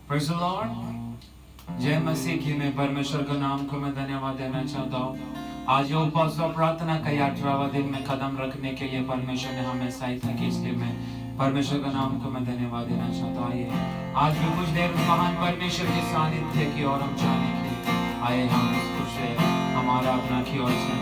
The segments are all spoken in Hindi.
Praise the Lord. जय मसीह की। मैं परमेश्वर के नाम को मैं धन्यवाद देना चाहता हूँ। आज ये उपवास और प्रार्थना का 18वां दिन में कदम रखने के लिए परमेश्वर ने हमें सहायता की, इसलिए मैं परमेश्वर के नाम को मैं धन्यवाद देना चाहता हूँ। आइए आज भी कुछ देर महान परमेश्वर के सानिध्य की ओर हम जाने के आए, हम कुछ हमारा अपना की ओर से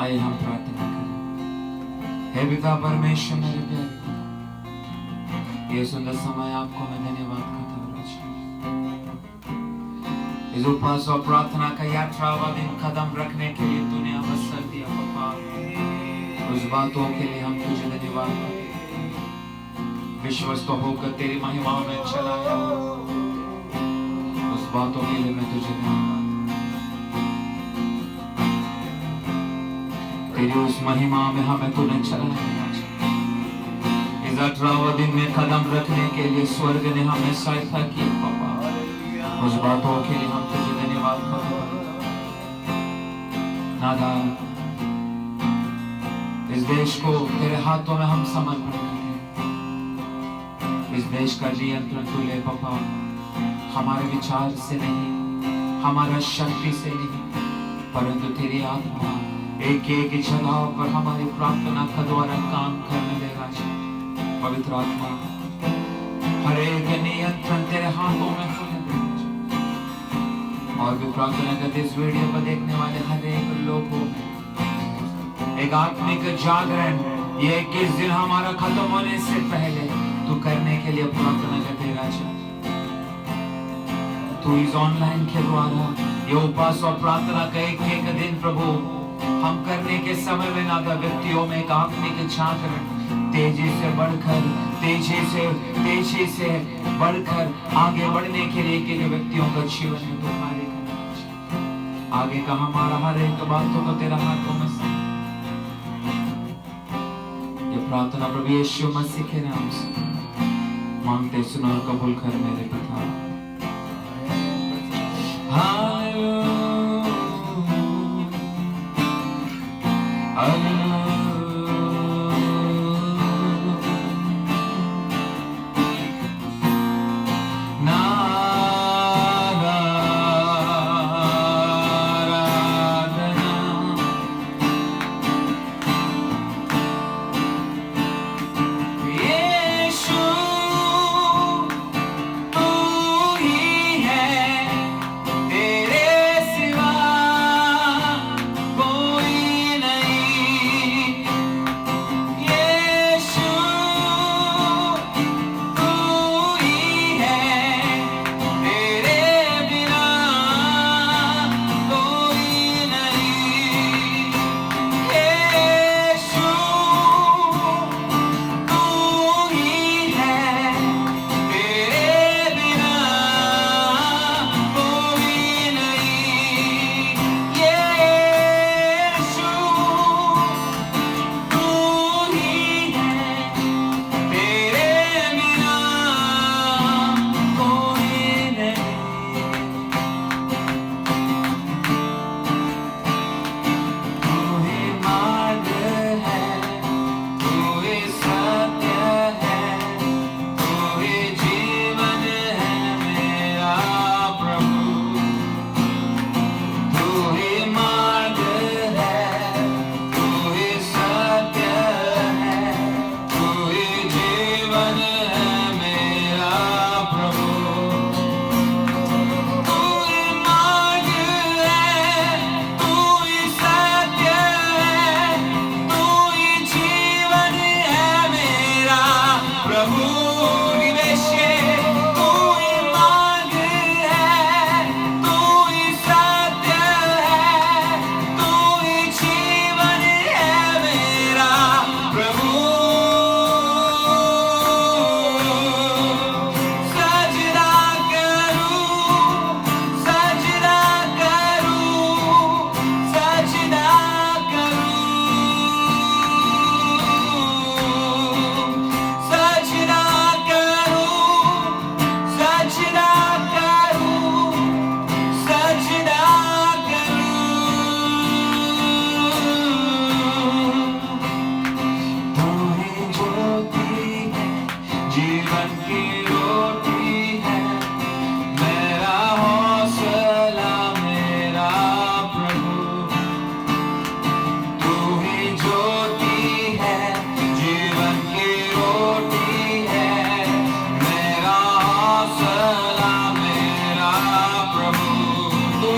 आइए हम प्रार्थना करें। हे पिता परमेश्वर मेरे प्यारे पिता, ये सुंदर समय आपको मैं धन्यवाद करता हूँ। इस उपवास और प्रार्थना का यात्रा व दिन कदम रखने के लिए तूने अवसर दिया पापा, उस बातों के लिए हम तुझे धन्यवाद करते हैं। विश्वस्त होकर तेरी महिमा में चलाया, उस बातों के लिए मैं तुझे धन्यवाद। तेरी उस महिमा में हमें तूने चलाया। इस 18वें दिन में कदम रखने के लिए स्वर्ग ने हमें सहायता की पापा, उस बातों के लिए हम तुझे धन्यवाद करते हैं। नादा, इस देश को तेरे हाथों में हम समर्पण करते हैं। इस देश का नियंत्रण तू ले पापा, हमारे विचार से नहीं, हमारा शक्ति से नहीं, परंतु तेरी आत्मा एक एक जगह पर हमारी प्रार्थना का द्वारा काम करने देगा। पवित्र आत्मा, हर एक नियंत्रण तेरे हाथों में खुले। और भी प्रार्थना करते इस वीडियो को देखने वाले हर एक लोगों में एक आत्मिक जागरण, ये 21 दिन हमारा खत्म होने से पहले तू करने के लिए प्रार्थना करते राजा। तू इस ऑनलाइन के द्वारा ये उपवास और प्रार्थना का एक एक दिन प्रभु हम करने के समय में नादा व्यक्तियों में एक आत्मिक जागरण तेजी से बढ़कर आगे बढ़ने के लिए के व्यक्तियों का जीवन में तू कार्य करना। आगे का हमारा हर एक बातों को तेरा हाथों में से ये प्रार्थना प्रभु यीशु मसीह के नाम से मांगते सुन और कबूल कर मेरे पिता।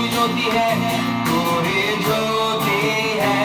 ज्योति है, तू ही ज्योति है।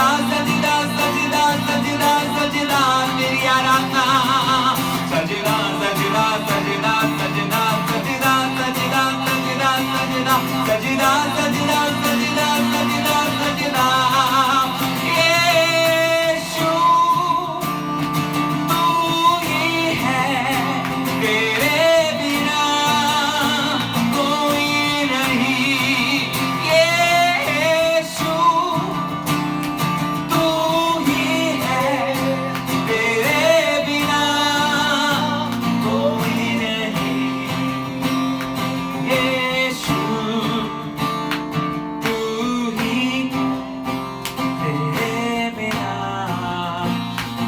सजदा सजदा सजदा सजदा सजदा तेरी आराधना सजदा सजदा सजदा सजदा सजदा सजदा सजदा सजदा सजदा सजदा सजदा सजदा सजदा यीशु तू ही है तेरे बिना कोई नहीं यीशु तू ही है तेरे बिना कोई नहीं यीशु तू ही तेरे बिना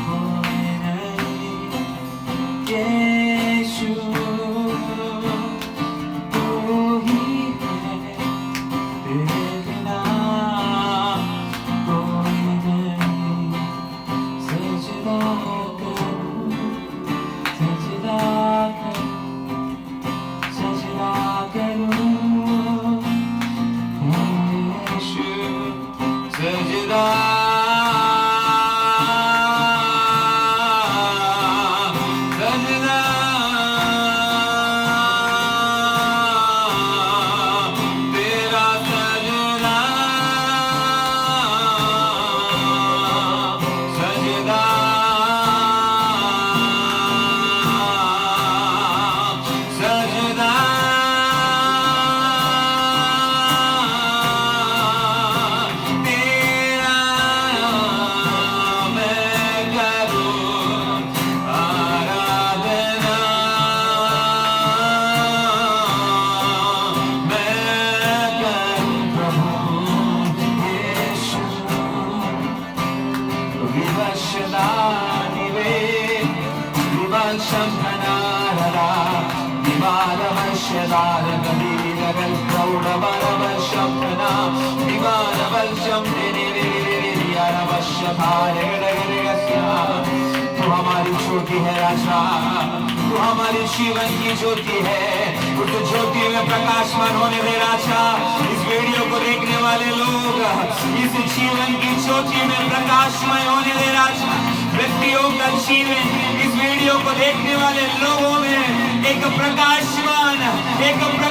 कोई नहीं यीशु तू ही है तेरे बिना कोई नहीं सजदा करूं सजदा करूं यीशु सजदा सजदा तेरा सजदा सजदा सजदा तेरा मैं करूं आराधना मैं करूं प्रभु यीशु विवशदानि वे विवशंभनाररा विवारवश्यदारगदीरगल्प्रौढवरवशम्भना विवारवश्यं तू हमारी ज्योति है राजा तू हमारी जीवन की ज्योति है उस ज्योति में प्रकाशमान होने दे राजा इस वीडियो को देखने वाले लोग इस जीवन की ज्योति में प्रकाशमय होने दे राजा व्यक्तियों का जीवन इस वीडियो को देखने वाले लोगों में एक प्रकाशमान उनका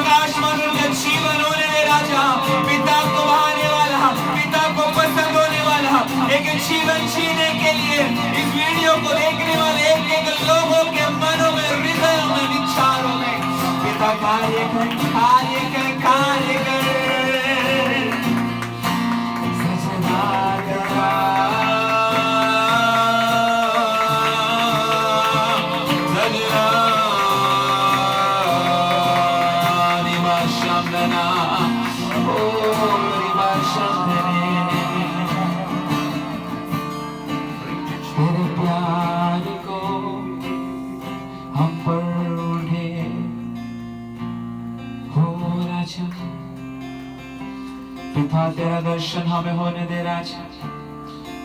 जीवन होने दे राजा पिता को भाने वाला पिता को पसंद होने वाला एक जीवन जीने के लिए इस वीडियो को देखने वाले एक लोगों के मनों में हृदयों में विचारों में पिता कार्य कर सजदा करा सजदा निवाशंदना ओ निवाशंदने तेरे प्यार को हम पर उठे हो राजा पिता तेरा दर्शन हमें होने दे राजा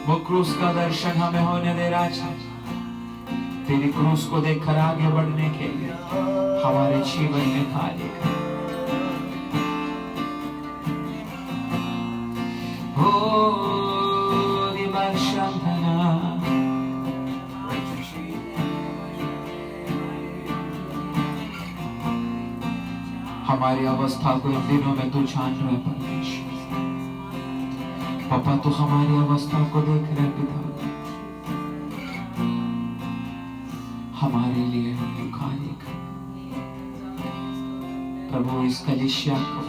वो क्रूस का दर्शन हमें होने दे राजा तेरी क्रूस को देखकर आगे बढ़ने के लिए हमारे जीवन में कार्य कर हो विवशंभना हमारी अवस्था को इन दिनों में तू जान रहा है परमेश्वर पापा तू हमारी अवस्था को देख रहे पिता हमारे लिए तू कार्य कर प्रभु इस कलीसिया को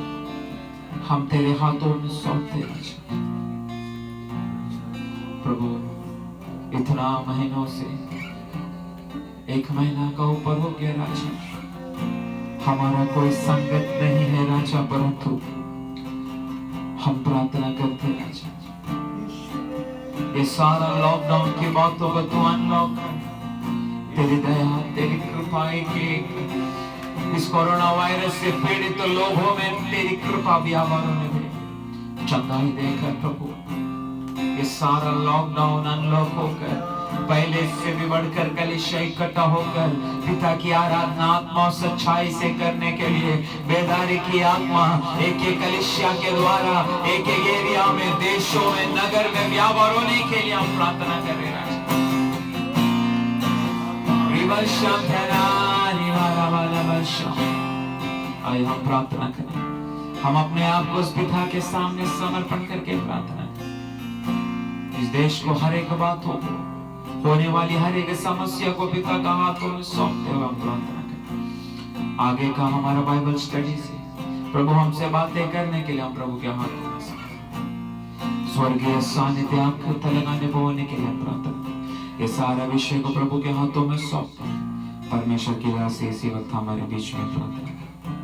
हम तेरे हाथों में सौंपते राजा प्रभु इतना महीनों से 1 महीना का ऊपर हो गया राजा हमारा कोई संगत नहीं है राजा परंतु हम प्रार्थना करते राजा ये सारा लॉकडाउन की बातों को तू अनलॉक कर तेरी दया तेरी कृपा के इस कोरोना वायरस से पीड़ित लोगों में तेरी कृपा व्यापार होने दे चंगाई देकर प्रभु ये सारा लॉकडाउन अनलॉक होकर पहले से भी बढ़कर कलीसिया इकट्ठा होकर पिता की आराधना आत्मा और सच्चाई से करने के लिए बेदारी की आत्मा एक एक कलीसिया के द्वारा एक एक एरिया में, देशों में, नगर में व्यापार होने के लिए हम प्रार्थना कर रहे हैं। आइए हम प्रार्थना करें, हम अपने आप को उस पिता के सामने समर्पण करके प्रार्थना करें। इस देश को हर एक बातों को, होने वाली हर एक समस्या को पिता का हाथों में सौंपते हुए हम प्रार्थना करें। आगे का हमारा बाइबल स्टडी से प्रभु हमसे बातें करने के लिए हम प्रभु के हाथों में स्वर्गीय सानिध्य आपको तलगाने बोने के लिए प्रार्थना करें। ये सारा विषय को प्रभु के हाथों में सौंपते हैं। परमेश्वर की दया से इसी वक्त हमारे बीच में प्रार्थना करें।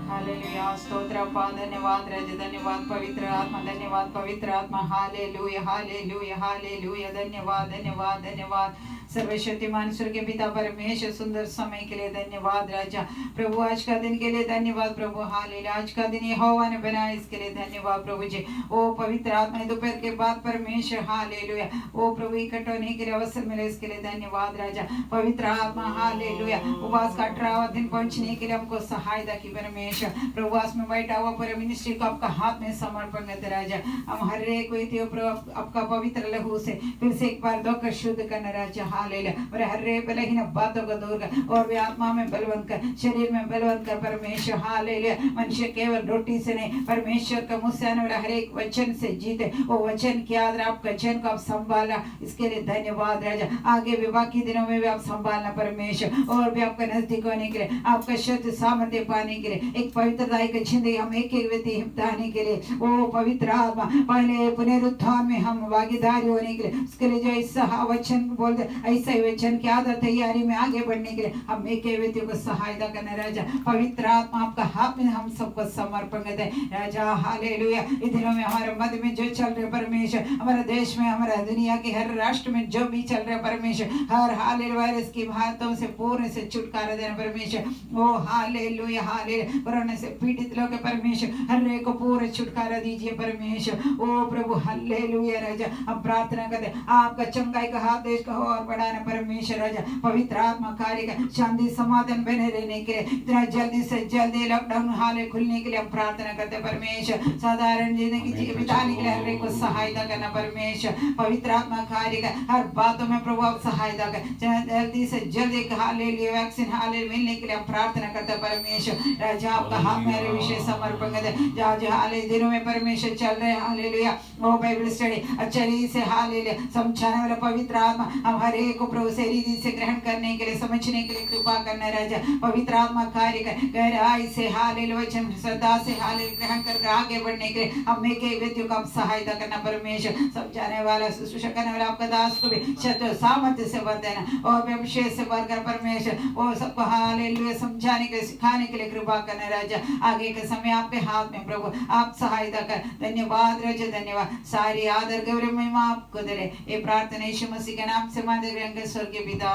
हालेलुया, स्तोत्र अप्पा, धन्यवाद राजा, धन्यवाद पवित्र आत्मा, धन्यवाद पवित्र आत्मा। हालेलुया हालेलुया हालेलुया, धन्यवाद धन्यवाद धन्यवाद सर्वशक्तिमान ईश्वर के पिता परमेश्वर, सुंदर समय के लिए धन्यवाद राजा। प्रभु आज का दिन के लिए धन्यवाद प्रभु। हालेलुया, आज का दिन यहोवा ने बनाया, इसके लिए धन्यवाद प्रभु जी। ओ पवित्र आत्मा, दोपहर के बाद परमेश्वर हालेलुया ओ प्रभु इकट्ठा होने के लिए अवसर मिले, इसके लिए धन्यवाद राजा। पवित्र आत्मा हालेलुया, उपवास का 18वां दिन पहुंचने के लिए हमको सहायता की परमेश्वर। प्रभुवास में बैठा हुआ पूरे मिनिस्ट्री को आपका हाथ में समर्पण करते राजा। हम हर एक प्रभु आपका पवित्र लहू से फिर से एक बार धोकर शुद्ध करना राजा। हालेलुया, और हर एक बलहीन बातों को दूर कर और भी आत्मा में बलवंत कर, शरीर में बलवंत कर परमेश्वर। हालेलुया, मनुष्य केवल रोटी से नहीं, परमेश्वर का मुंह से आने वाला हर एक वचन से जीते। वो वचन के आधार आपका वचन को आप संभालना, इसके लिए धन्यवाद राजा। आगे भी बाकी दिनों में भी आप संभालना परमेश्वर, और भी आपका नजदीक होने के लिए, आपका शब्द सामर्थ्य पाने के लिए, एक पवित्रता की जिंदगी हम एक एक व्यक्ति हिमताने के लिए, वो पवित्र आत्मा पहले पुनरुत्थान में हम भागीदारी होने के लिए, उसके लिए जो ऐसा वचन बोलते ऐसा ही वचन की आदत तैयारी में आगे बढ़ने के लिए हम एक एक व्यक्ति को सहायता करना राजा। पवित्र आत्मा आपका हाथ में हम सबको समर्पण करते हैं राजा। हालेलुया, इन दिनों में हमारे मध्य में जो चल रहे परमेश्वर, हमारे देश में, हमारा दुनिया के हर राष्ट्र में जो भी चल रहे परमेश्वर, हर हालेलुया वायरस की बातों से पूर्ण से छुटकारा देना परमेश्वर। ओ हालेलुया हालेलुया, कोरोना से पीड़ित लोग परमेश्वर, हर एक को पूरा छुटकारा दीजिए परमेश्वर। ओ प्रभु हालेलुया राजा, हम प्रार्थना करते आपका चंगाई का हाथ देश का और बढ़ाना परमेश्वर राजा। पवित्र आत्मा कार्य का शांति समाधान बने रहने के लिए, इतना जल्दी से जल्दी लॉकडाउन हाले खुलने के लिए हम प्रार्थना करते परमेश्वर। साधारण जिंदगी बिताने के लिए हर एक को सहायता करना परमेश्वर। पवित्र आत्मा कार्य का हर बातों में प्रभु आप सहायता कर, जल्दी से जल्दी हालेलुया वैक्सीन हाले मिलने के लिए हम प्रार्थना करते परमेश्वर राजा। आपका हाथ मेरे विषय समर्पण करते जहाँ जहाँ हाले दिनों में परमेश्वर चल रहे हालेलुया वो बाइबल स्टडी अच्छे रीति से हालेलुया समझाने वाला पवित्र आत्मा हम हर एक को प्रभु से रीति से ग्रहण करने के लिए, समझने के लिए कृपा करना राजा। पवित्र आत्मा कार्य कर गहराई से हालेलुया वचन श्रद्धा से हालेलुया ग्रहण कर आगे बढ़ने के लिए हम एक एक व्यक्ति को आप सहायता करना परमेश्वर। समझाने वाला शुश्रूषा करने वाला आपका दास को भी शक्ति सामर्थ्य से भर देना और विशेष से भरकर परमेश्वर वो सबको हालेलुया समझाने के लिए, सिखाने के लिए कृपा करना राजा। आगे के समय आपके हाथ में प्रभु आप सहायता कर। धन्यवाद राजा, धन्यवाद। सारी आदर गौरव महिमा आपको दे। ये प्रार्थना यीशु मसीह के नाम से मांगते हैं स्वर्गीय पिता,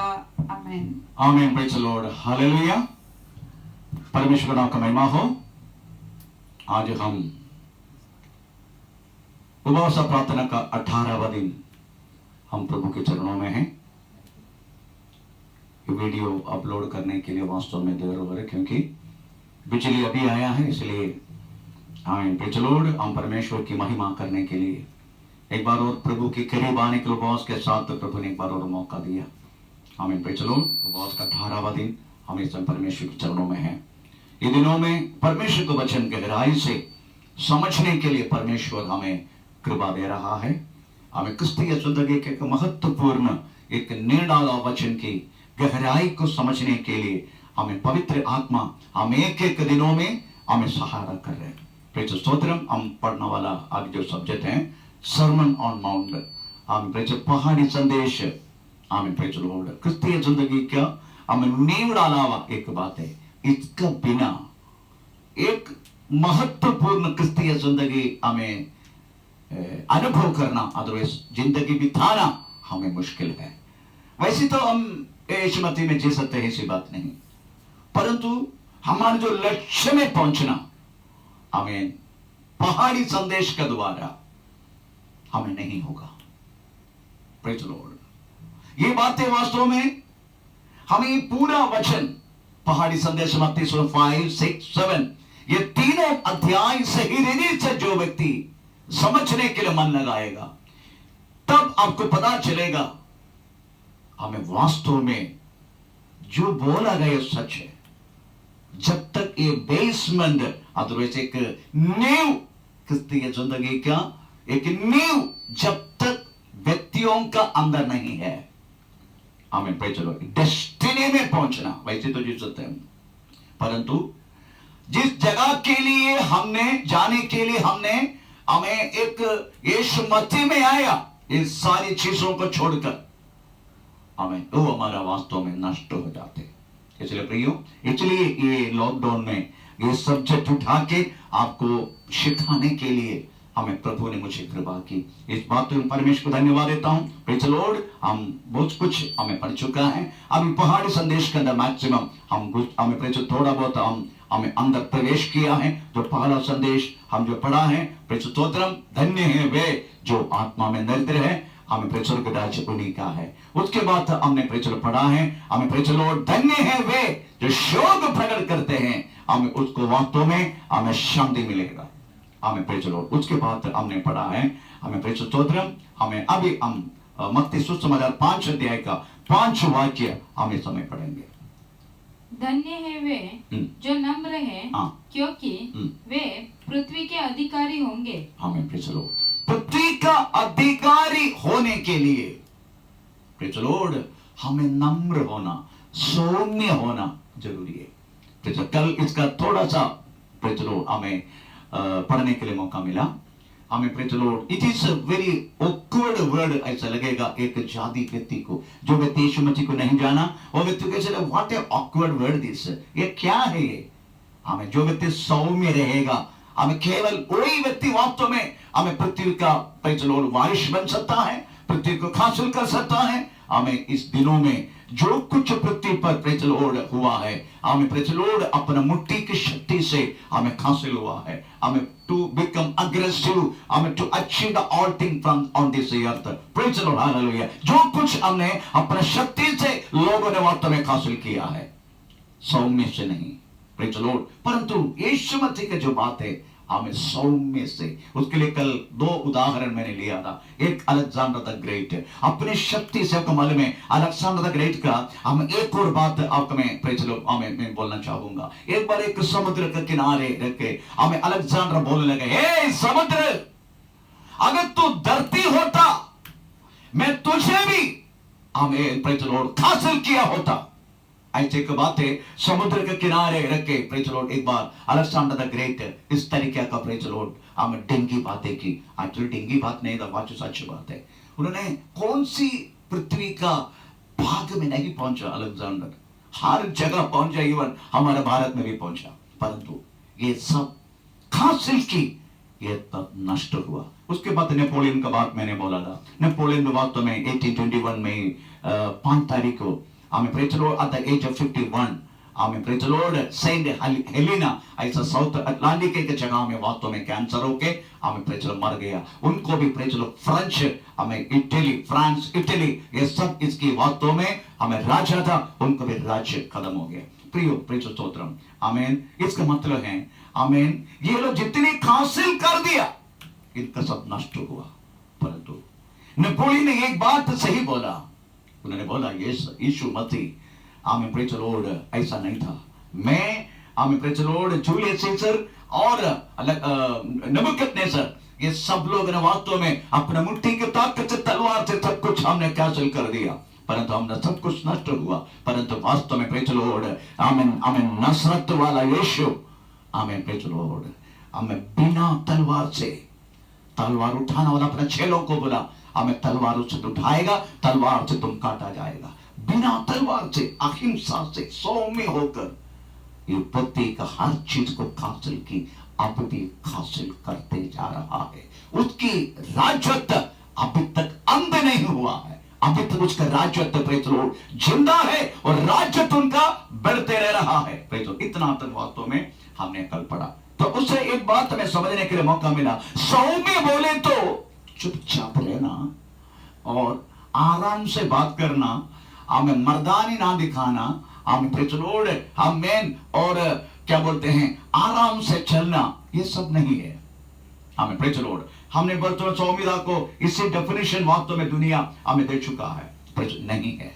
आमीन आमीन। Praise the Lord, hallelujah. परमेश्वर नाम का महिमा हो। आज हम उपवास प्रार्थना का 18वां दिन हम प्रभु के चरणों में हैं। ये वीडियो अपलोड करने के लिए वास्तव में देर हो रही, क्योंकि बिजली अभी आया है, इसलिए आमीन। प्रेज़ द लॉर्ड, हम परमेश्वर की महिमा करने के लिए एक बार और प्रभु के करीब आने के उपवास के साथ प्रभु ने एक बार और मौका दिया। आमीन। प्रेज़ द लॉर्ड, उपवास का 18वां दिन हम इस समय परमेश्वर के चरणों में हैं। इन दिनों में परमेश्वर को वचन गहराई से समझने के लिए परमेश्वर हमें कृपा दे रहा है। हमें क्रिस्तीय जिंदगी के एक महत्वपूर्ण एक निर्णाला वचन की गहराई को समझने के लिए हमें पवित्र आत्मा हम एक एक दिनों में हमें सहारा कर रहे हैं। प्रेज़ स्तोत्रम। हम पढ़ने वाला आज जो सब्जेक्ट है सर्मन ऑन माउंट, हम प्रेज़ पहाड़ी संदेश। आमीन। प्रेज़ द लॉर्ड, क्रिस्तीय जिंदगी क्या हमें नींव डाला हुआ एक बात है, इसका बिना एक महत्वपूर्ण क्रिस्तीय जिंदगी हमें अनुभव करना, अदरवाइज जिंदगी बिताना हमें मुश्किल है। वैसे तो हम यीशु मसीह में जी सकते हैं, ऐसी बात नहीं, परंतु हमारे जो लक्ष्य में पहुंचना हमें पहाड़ी संदेश के द्वारा हमें नहीं होगा। प्रेज़ द लॉर्ड, ये बातें वास्तव में हमें पूरा वचन पहाड़ी संदेश मत्ती 5, 6, 7 ये तीनों अध्याय सही रीति से जो व्यक्ति समझने के लिए मन लगाएगा, तब आपको पता चलेगा हमें वास्तव में जो बोला गया सच है। जब तक ये बेसमेंट, अदरवाइज एक नींव क्रिस्तीय जिंदगी का एक नींव जब तक व्यक्तियों का अंदर नहीं है, हमें पे चलो डेस्टिनी में पहुंचना वैसे तो जी सकते हैं, परंतु जिस जगह के लिए हमने जाने के लिए हमें एक यीशु मसीह में आया, इन सारी चीजों को छोड़कर हमें वो हमारा वास्तव में नष्ट हो जाते। इसलिए प्रियो, इसलिए ये लॉकडाउन में ये सब्जेक्ट उठा के आपको सिखाने के लिए हमें प्रभु ने मुझे कृपा की। इस बात को परमेश्वर को धन्यवाद देता हूं। Praise the Lord. हम बहुत कुछ हमें पढ़ चुका है। अभी पहाड़ी संदेश के अंदर मैक्सिमम हमें प्रेज़ थोड़ा बहुत हमें अंदर प्रवेश किया है। जो पहला संदेश हम जो पढ़ा है, प्रेज़ स्तोत्रम, धन्य है वे जो आत्मा में दरिद्र है, हमें प्रेज़ का राज्य उन्हीं का है। उसके बाद हमने प्रेज़ पढ़ा है, हमें प्रेज़ लॉर्ड, धन्य है वे जो शोक प्रकट करते हैं, हमें उसको वास्तव में हमें शांति मिलेगा। हमें प्रेज़ लॉर्ड। उसके बाद हमने पढ़ा है, हमें प्रेज़ स्तोत्रम, हमें अभी हम मत्ती सुसमाचार 5 अध्याय का 5 वाक्य हम इस समय पढ़ेंगे। धन्य है वे जो नम्र है, क्योंकि वे पृथ्वी के अधिकारी होंगे। हमें प्रेज़ लॉर्ड। पृथ्वी का अधिकारी होने के लिए प्रेज़ लॉर्ड हमें नम्र होना, सौम्य होना जरूरी है। कल इसका थोड़ा सा प्रेज़ लॉर्ड हमें पढ़ने के लिए मौका मिला। हमें praise Lord, it is a very awkward word ऐसा लगेगा एक जाति व्यक्ति को, जो व्यक्ति यीशु मसीह को नहीं जाना, वो व्यक्ति कैसे, what A awkward word this, ये क्या है ये। हमें जो व्यक्ति सौम्य रहेगा, हमें केवल वही व्यक्ति वास्तव में हमें पृथ्वी का प्रेज़ लॉर्ड वारिस बन सकता है, पृथ्वी को हासिल कर सकता है। हमें इस दिनों में जो कुछ पृथ्वी पर प्रेज़ लॉर्ड हुआ है, हमें प्रेज़ लॉर्ड अपना मुट्ठी की शक्ति से हमें हासिल हुआ है। हमें टू बिकम अग्रेसिव, हमें to achieve the all thing from on this earth. Praise Lord, hallelujah. जो कुछ हमने अपने शक्ति से लोगों ने वास्तव में हासिल किया है, सौम्य से नहीं, प्रेज़ लॉर्ड। परंतु यीशु मसीह की जो बात है, हमें सौम्य से, उसके लिए कल 2 उदाहरण मैंने लिया था। एक अलेक्जेंडर द ग्रेट, अपनी शक्ति से, आपको मालूम है अलेक्जेंडर द ग्रेट का, हम एक और बात आपको मैं प्रेज़ लॉर्ड मैं बोलना चाहूंगा। एक बार एक समुद्र के किनारे रख के हमें अलेक्जेंडर बोलने लगे, हे समुद्र, अगर तू धरती होता, मैं तुझे भी हमें प्रेज़ लॉर्ड हासिल किया होता। ऐसे एक बात है, समुद्र के किनारे रख के प्रेज़ लॉर्ड एक बार अलेक्जेंडर द ग्रेट इस तरीके का प्रेज़ लॉर्ड हमें डेंगी बातें की। एक्चुअली डेंगी बात नहीं था, बात सच बात है। उन्होंने कौन सी पृथ्वी का भाग में नहीं पहुंचा, अलेक्जेंडर हर जगह पहुंचा, इवन हमारे भारत में भी पहुंचा, परंतु ये सब हासिल की, ये तब नष्ट हुआ। उसके बाद नेपोलियन का बात मैंने बोला था। नेपोलियन वास्तव में 1821 में 5 तारीख को हमें praise Lord at the age of 51 हमें प्रेज़ लॉर्ड सेंट हेलेना ऐसा साउथ अटलांटिक के जगह में वास्तव में कैंसर होके हमें प्रेज़ लॉर्ड मर गया। उनको भी प्रेज़ लॉर्ड फ्रेंच, हमें इटली, फ्रांस, इटली, ये सब इसकी वास्तव में हमें राजा था, उनको भी राज्य खत्म हो गया। प्रियो प्रेज़ स्तोत्रम, आमीन। इसका मतलब है, आमीन, ये लोग जितने हासिल कर दिया, इनका सब नष्ट हुआ। परंतु नेपोलियन ने एक बात सही बोला, उन्होंने बोला, यीशु मसीह हमें प्रेज़ लॉर्ड ऐसा नहीं था। मैं हमें प्रेज़ लॉर्ड जूलियस सीजर और नबूकदनेस्सर, ये सब लोग ने वास्तव में अपने मुट्ठी की ताकत से, तलवार से सब कुछ हमने हासिल कर दिया, परंतु हमने सब कुछ नष्ट हुआ। परंतु वास्तव में प्रेज़ लॉर्ड हमें नसरत वाला यीशु, हमें प्रेज़ लॉर्ड हमें बिना तलवार से, तलवार उठाने वाला अपने चेलों को बोला, हमें तलवारों से उठाएगा, तलवार से तुम काटा जाएगा। बिना तलवार से, अहिंसा से, सौम्य होकर ये पृथ्वी का हर चीज को हासिल की, अब भी हासिल करते जा रहा है। उसकी राज्यत्व अभी तक अंत नहीं हुआ है, अभी तक उसका राज्यत्व प्रेज़ लॉर्ड जिंदा है और राज्यत्व उनका बढ़ते रह रहा है। प्रेज़ लॉर्ड, इतना तक वास्तव में हमने कल पढ़ा। तो उससे एक बात हमें समझने के लिए मौका मिला, सौम्य बोले तो चुपचाप रहना और आराम से बात करना, हमें मर्दानी ना दिखाना, हमें प्रेज़ द लॉर्ड, आमीन, और क्या बोलते हैं आराम से चलना, ये सब नहीं है। हमें प्रेज़ द लॉर्ड, हमने बर्तन सौम्यता को इससे डेफिनेशन वास्तव में दुनिया हमें दे चुका है, नहीं है।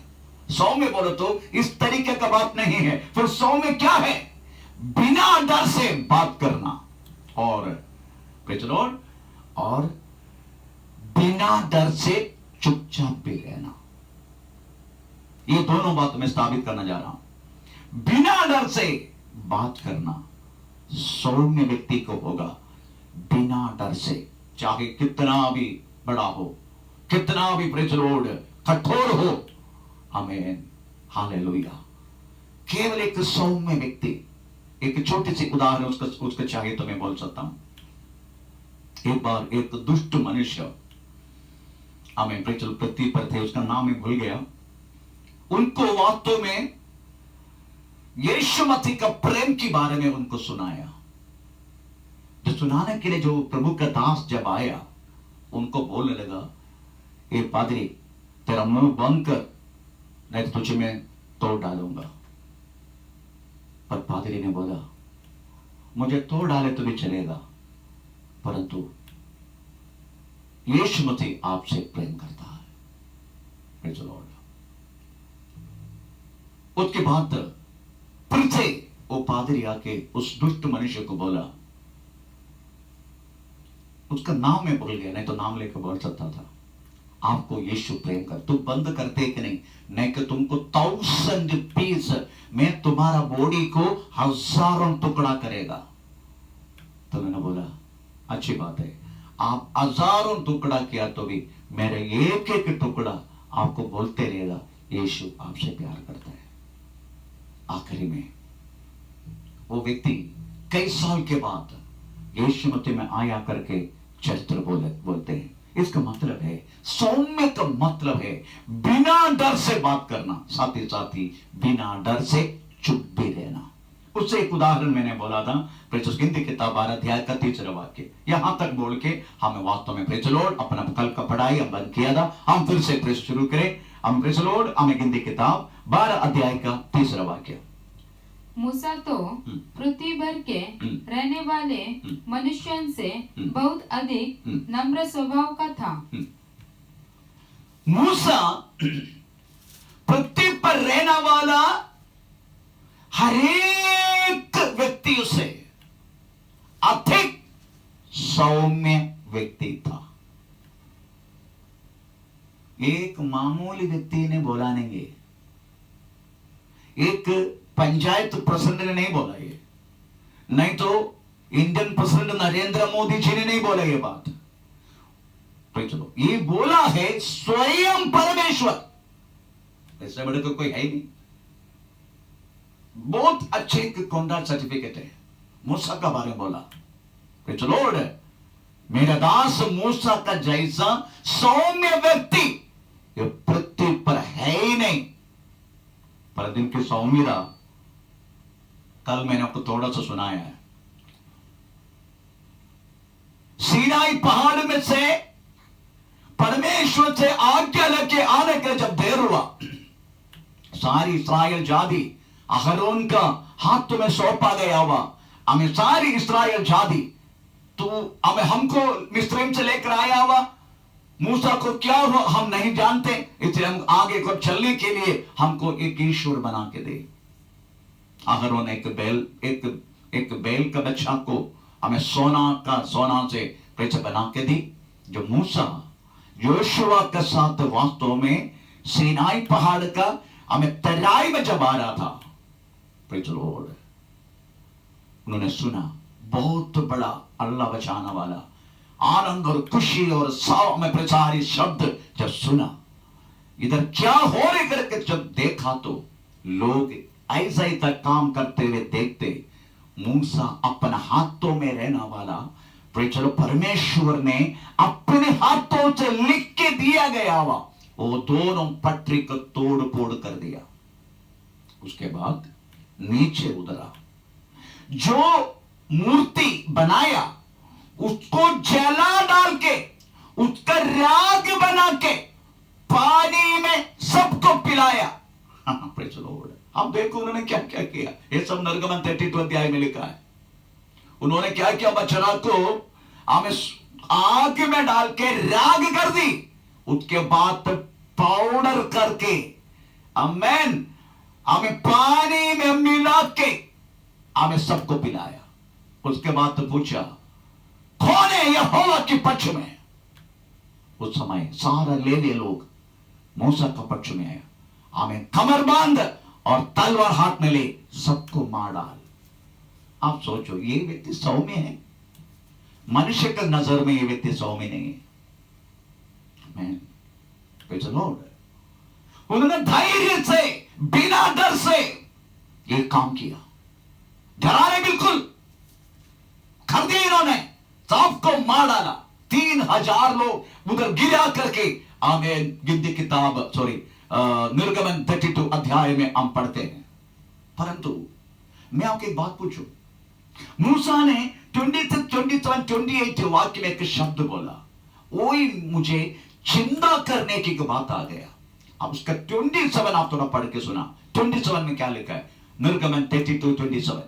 सौम्य बोलो तो इस तरीके का बात नहीं है। फिर सौम्य क्या है? बिना डर से बात करना, और प्रेज़ द लॉर्ड, और बिना डर से चुपचाप भी रहना। ये दोनों बात मैं स्थापित करना जा रहा हूं। बिना डर से बात करना सौम्य व्यक्ति को होगा, बिना डर से, चाहे कितना भी बड़ा हो, कितना भी प्रेज़ द लॉर्ड कठोर हो, आमीन, हालेलुया। केवल एक सौम्य व्यक्ति, एक छोटी सी उदाहरण उसका चाहिए तो मैं बोल सकता हूं। एक बार एक दुष्ट मनुष्य, आमीन, प्रेज़ द लॉर्ड, पृथ्वी पर थे, उसका नाम मैं भूल गया। उनको वास्तव में यीशु मसीह का प्रेम के बारे में उनको सुनाया। जो सुनाने के लिए जो प्रभु का दास जब आया, उनको बोलने लगा, ए पादरी, तेरा मुंह बंद कर, नहीं तो तुझे मैं तोड़ डालूंगा। पर पादरी ने बोला, मुझे तोड़ डाले तो भी चलेगा, परंतु यीशु मसीह आपसे प्रेम करता है। Praise the Lord. उसके बाद फिर से वो पादरी आके उस दुष्ट मनुष्य को बोला, उसका नाम मैं भूल गया, नहीं तो नाम लेकर बोल सकता था, आपको यीशु प्रेम कर, तुम बंद करते कि नहीं कि तुमको 1000 पीस, मैं तुम्हारा बॉडी को 1000 टुकड़ा करेगा। तो मैंने बोला, अच्छी बात है, आप 1000 टुकड़ा किया तो भी मेरे एक एक टुकड़ा आपको बोलते रहेगा, यीशु आपसे प्यार करता है। आखिरी में वो व्यक्ति कई साल के बाद यीशु मसीह में आया करके चरित्र बोलते हैं। इसका मतलब है, सौम्य का मतलब है बिना डर से बात करना, साथ ही साथ ही बिना डर से चुप भी रहना। उससे एक उदाहरण मैंने बोला था, प्रेरितों की किताब 12 अध्याय का 3 वाक्य, यहां तक बोल के हमें वास्तव में प्रेरित लोड अपना कल का पढ़ाई हम बंद किया था, हम फिर से प्रेरित शुरू करें। हम प्रेरित लोड हमें गिनती किताब 12 अध्याय का 3 वाक्य। मूसा तो पृथ्वी भर के रहने वाले मनुष्यों से बहुत अधिक नम्र स्वभाव का था। मूसा पृथ्वी पर रहने वाला हरेक व्यक्ति से अधिक सौम्य व्यक्ति था। एक मामूली व्यक्ति ने बोला नहीं, एक पंचायत प्रेसिडेंट ने नहीं बोला ये, नहीं तो इंडियन प्रेसिडेंट नरेंद्र मोदी जी ने नहीं बोला ये बात। तो चलो, ये बोला है स्वयं परमेश्वर, ऐसे बड़े तो कोई है ही नहीं। बहुत अच्छे कॉन्ट्रैक्ट सर्टिफिकेट है, मूसा का बारे में बोला, चलो मेरा दास मूसा का जैसा सौम्य व्यक्ति ये पृथ्वी पर है ही नहीं। पर दिन की सौम्यता कल मैंने आपको थोड़ा सा सुनाया है। सीनाई पहाड़ में से परमेश्वर से आज्ञा लेके आने के जब देर हुआ, सारी इस्राएल जाति अहरोन का हाथ तुम्हें सौंपा गया हुआ, हमें सारी इस्राएल जाति तू हमें हमको मिस्रैम से लेकर आया हुआ, मूसा को क्या हुआ हम नहीं जानते, इसलिए हम आगे को चलने के लिए हमको एक ईश्वर बना के दे। अहरोन एक बैल का बच्चा को हमें सोना से पृथ्वी बना के दी। जो मूसा योशुआ के साथ वास्तव में सीनाई पहाड़ का हमें तराई में जब आ रहा था, प्रेज़ द लॉर्ड, उन्होंने सुना बहुत बड़ा अल्लाह बचाने वाला, आनंद और खुशी और साव में प्रचारित शब्द जब सुना, इधर क्या हो रहे करके जब देखा तो लोग ऐसा ही तक काम करते हुए देखते, मूसा अपने हाथों में रहने वाला चलो परमेश्वर ने अपने हाथों से लिख के दिया गया हुआ वो दोनों पटरी को तोड़ फोड़ कर दिया। उसके बाद नीचे उतरा, जो मूर्ति बनाया उसको जला डाल के उसका राग बना के पानी में सबको पिलाया। Praise the Lord। अब देखो उन्होंने क्या क्या किया, ये सब निर्गमन 32 अध्याय में लिखा है। उन्होंने क्या किया, बछड़ा को हमें आग में डाल के राग कर दी, उसके बाद पाउडर करके आमेन हमें पानी में मिला के हमें सबको पिलाया। उसके बाद तो पूछा कौन है यहोवा के पक्ष में। उस समय सारा लेवी लोग मूसा का पक्ष में आया, हमें कमर बांध और तलवार हाथ में ले सबको मार डाल। आप सोचो, ये व्यक्ति सौम्य है, मनुष्य की नजर में ये व्यक्ति सौम्य नहीं है। आमीन, प्रेज़ द लॉर्ड। उन्होंने धैर्य से बिना डर से ये काम किया, डरा नहीं, बिल्कुल कर दिया इन्होंने, सबको मार डाला। 3000 लोग उधर गिरा करके आमीन गिनती किताब निर्गमन 32 अध्याय में हम पढ़ते हैं। परंतु मैं आपको एक बात पूछूं, मूसा ने 26, 27, 28 वाक्य में एक शब्द बोला, वही मुझे चिंता करने की बात आ गया। अब उसका 27 आप थोड़ा पढ़ के सुना। 27 में क्या लिखा है, निर्गमन 32, 27।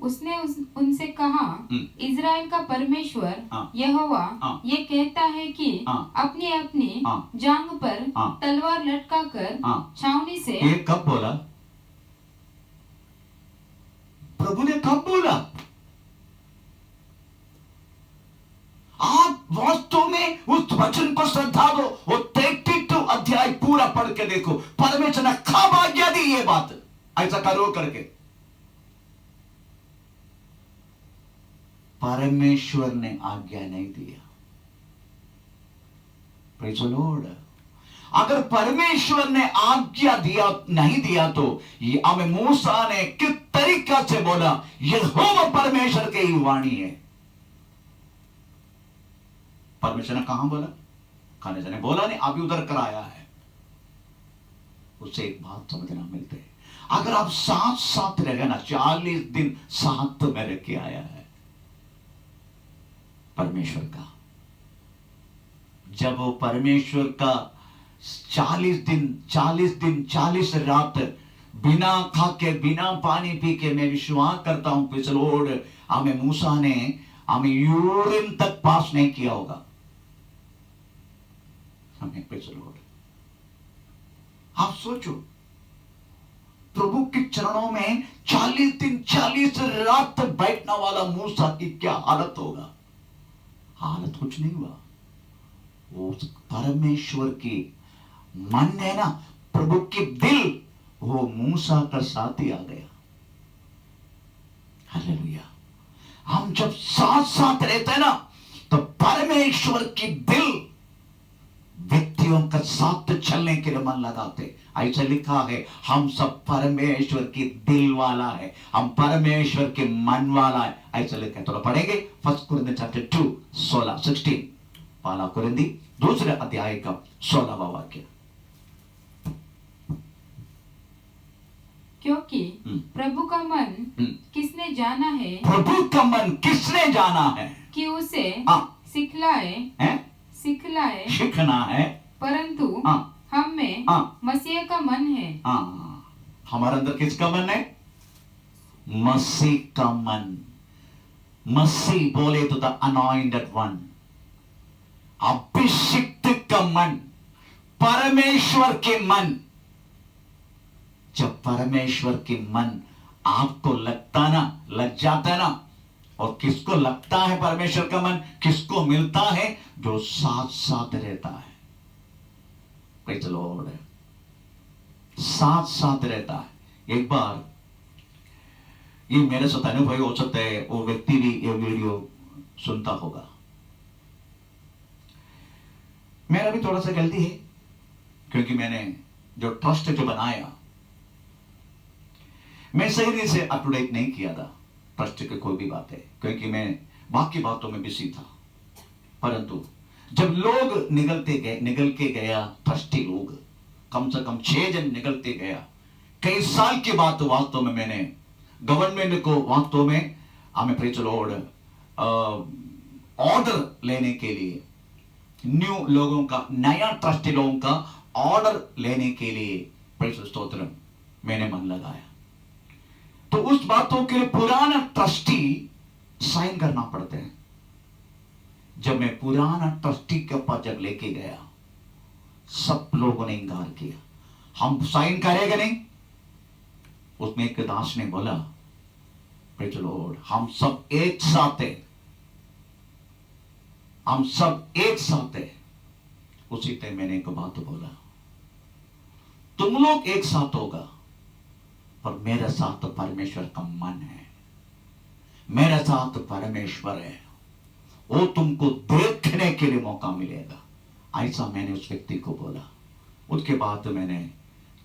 उसने उनसे कहा, इज़राइल का परमेश्वर यहोवा ये कहता है कि अपनी अपनी जांग पर तलवार लटका कर छावनी से। ये कब बोला, प्रभु ने कब बोला? आप वास्तव में उस वचन को श्रद्धा दो, वो 32 अध्याय पूरा पढ़ के देखो, परमेश्वर ने कब आज्ञा दी ये बात ऐसा करो करके। परमेश्वर ने आज्ञा नहीं दिया। Praise the Lord. अगर परमेश्वर ने आज्ञा दिया नहीं दिया तो ये हमें मूसा ने किस तरीका से बोला, यहोवा परमेश्वर की ही वाणी है। परमेश्वर ने कहां बोला, खाने जाने बोला नहीं, अभी उधर कराया है। उससे एक बात समझना मिलते है, अगर आप साथ साथ रह गए ना, 40 दिन साथ में रह के आया है परमेश्वर का, जब वो परमेश्वर का 40 दिन 40 रात बिना खा के बिना पानी पी के, मैं विश्वास करता हूं प्रेज़ द लॉर्ड, हमें मूसा ने हमें यूरिन तक पास नहीं किया होगा हमें। Praise the Lord. आप सोचो, प्रभु के चरणों में 40 दिन 40 रात बैठने वाला मूसा की क्या हालत होगा। हालत कुछ नहीं हुआ, वो परमेश्वर की मन है ना, प्रभु के दिल, वो मूसा का साथी आ गया। हालेलुया। हम जब साथ साथ रहते हैं ना, तो परमेश्वर की दिल व्यक्तियों का साथ चलने के लिए मन लगाते। ऐसा लिखा है, हम सब परमेश्वर की दिल वाला है, हम परमेश्वर के मन वाला है, ऐसा लिखा है। तो पढ़ेंगे 1 कुरिन्थियों चैप्टर 2 16 पहला कुरिन्थी दूसरे अध्याय का 16वां वाक्य। क्योंकि प्रभु का मन किसने जाना है, प्रभु का मन किसने जाना है कि उसे सिखलाए, सीखना है, परंतु हम में मसीह का मन है। हमारे अंदर किसका मन है? मसीह का मन। मसीह बोले तो द अनॉइंटेड वन, अभिषिक्त का मन, परमेश्वर के मन। जब परमेश्वर के मन आपको लगता ना, लग जाता ना, और किसको लगता है परमेश्वर का मन, किसको मिलता है? जो साथ साथ रहता है। Praise the Lord. साथ साथ रहता है। एक बार ये मेरे साथ अनुभव हो सकता है, वो व्यक्ति भी ये वीडियो सुनता होगा। मेरा भी थोड़ा सा गलती है, क्योंकि मैंने जो ट्रस्ट जो बनाया, मैं सही से अप टू डेट नहीं किया था ट्रस्ट की कोई भी बात है, क्योंकि मैं बाकी बातों में बिजी था। परंतु जब लोग निकल के गया, ट्रस्टी लोग कम से कम 6 जन निकलते गया, कई साल के बाद वास्तव में मैंने गवर्नमेंट को वास्तव में हमें प्रेज द लॉर्ड ऑर्डर लेने के लिए, न्यू लोगों का, नया ट्रस्टी लोगों का ऑर्डर लेने के लिए प्रेज द स्तोत्रम मैंने मन लगाया। तो उस बातों के लिए पुराना ट्रस्टी साइन करना पड़ते हैं। जब मैं पुराना ट्रस्टी के पास जब लेके गया, सब लोगों ने इंकार किया, हम साइन करेंगे नहीं। उसमें एक दास ने बोला, प्रेज द लॉर्ड, हम सब एक साथ है, हम सब एक साथ है। उसी टाइम मैंने एक बात बोला, तुम लोग एक साथ होगा पर मेरे साथ तो परमेश्वर का मन है, मेरे साथ तो परमेश्वर है, वो तुमको देखने के लिए मौका मिलेगा। ऐसा मैंने उस व्यक्ति को बोला। उसके बाद मैंने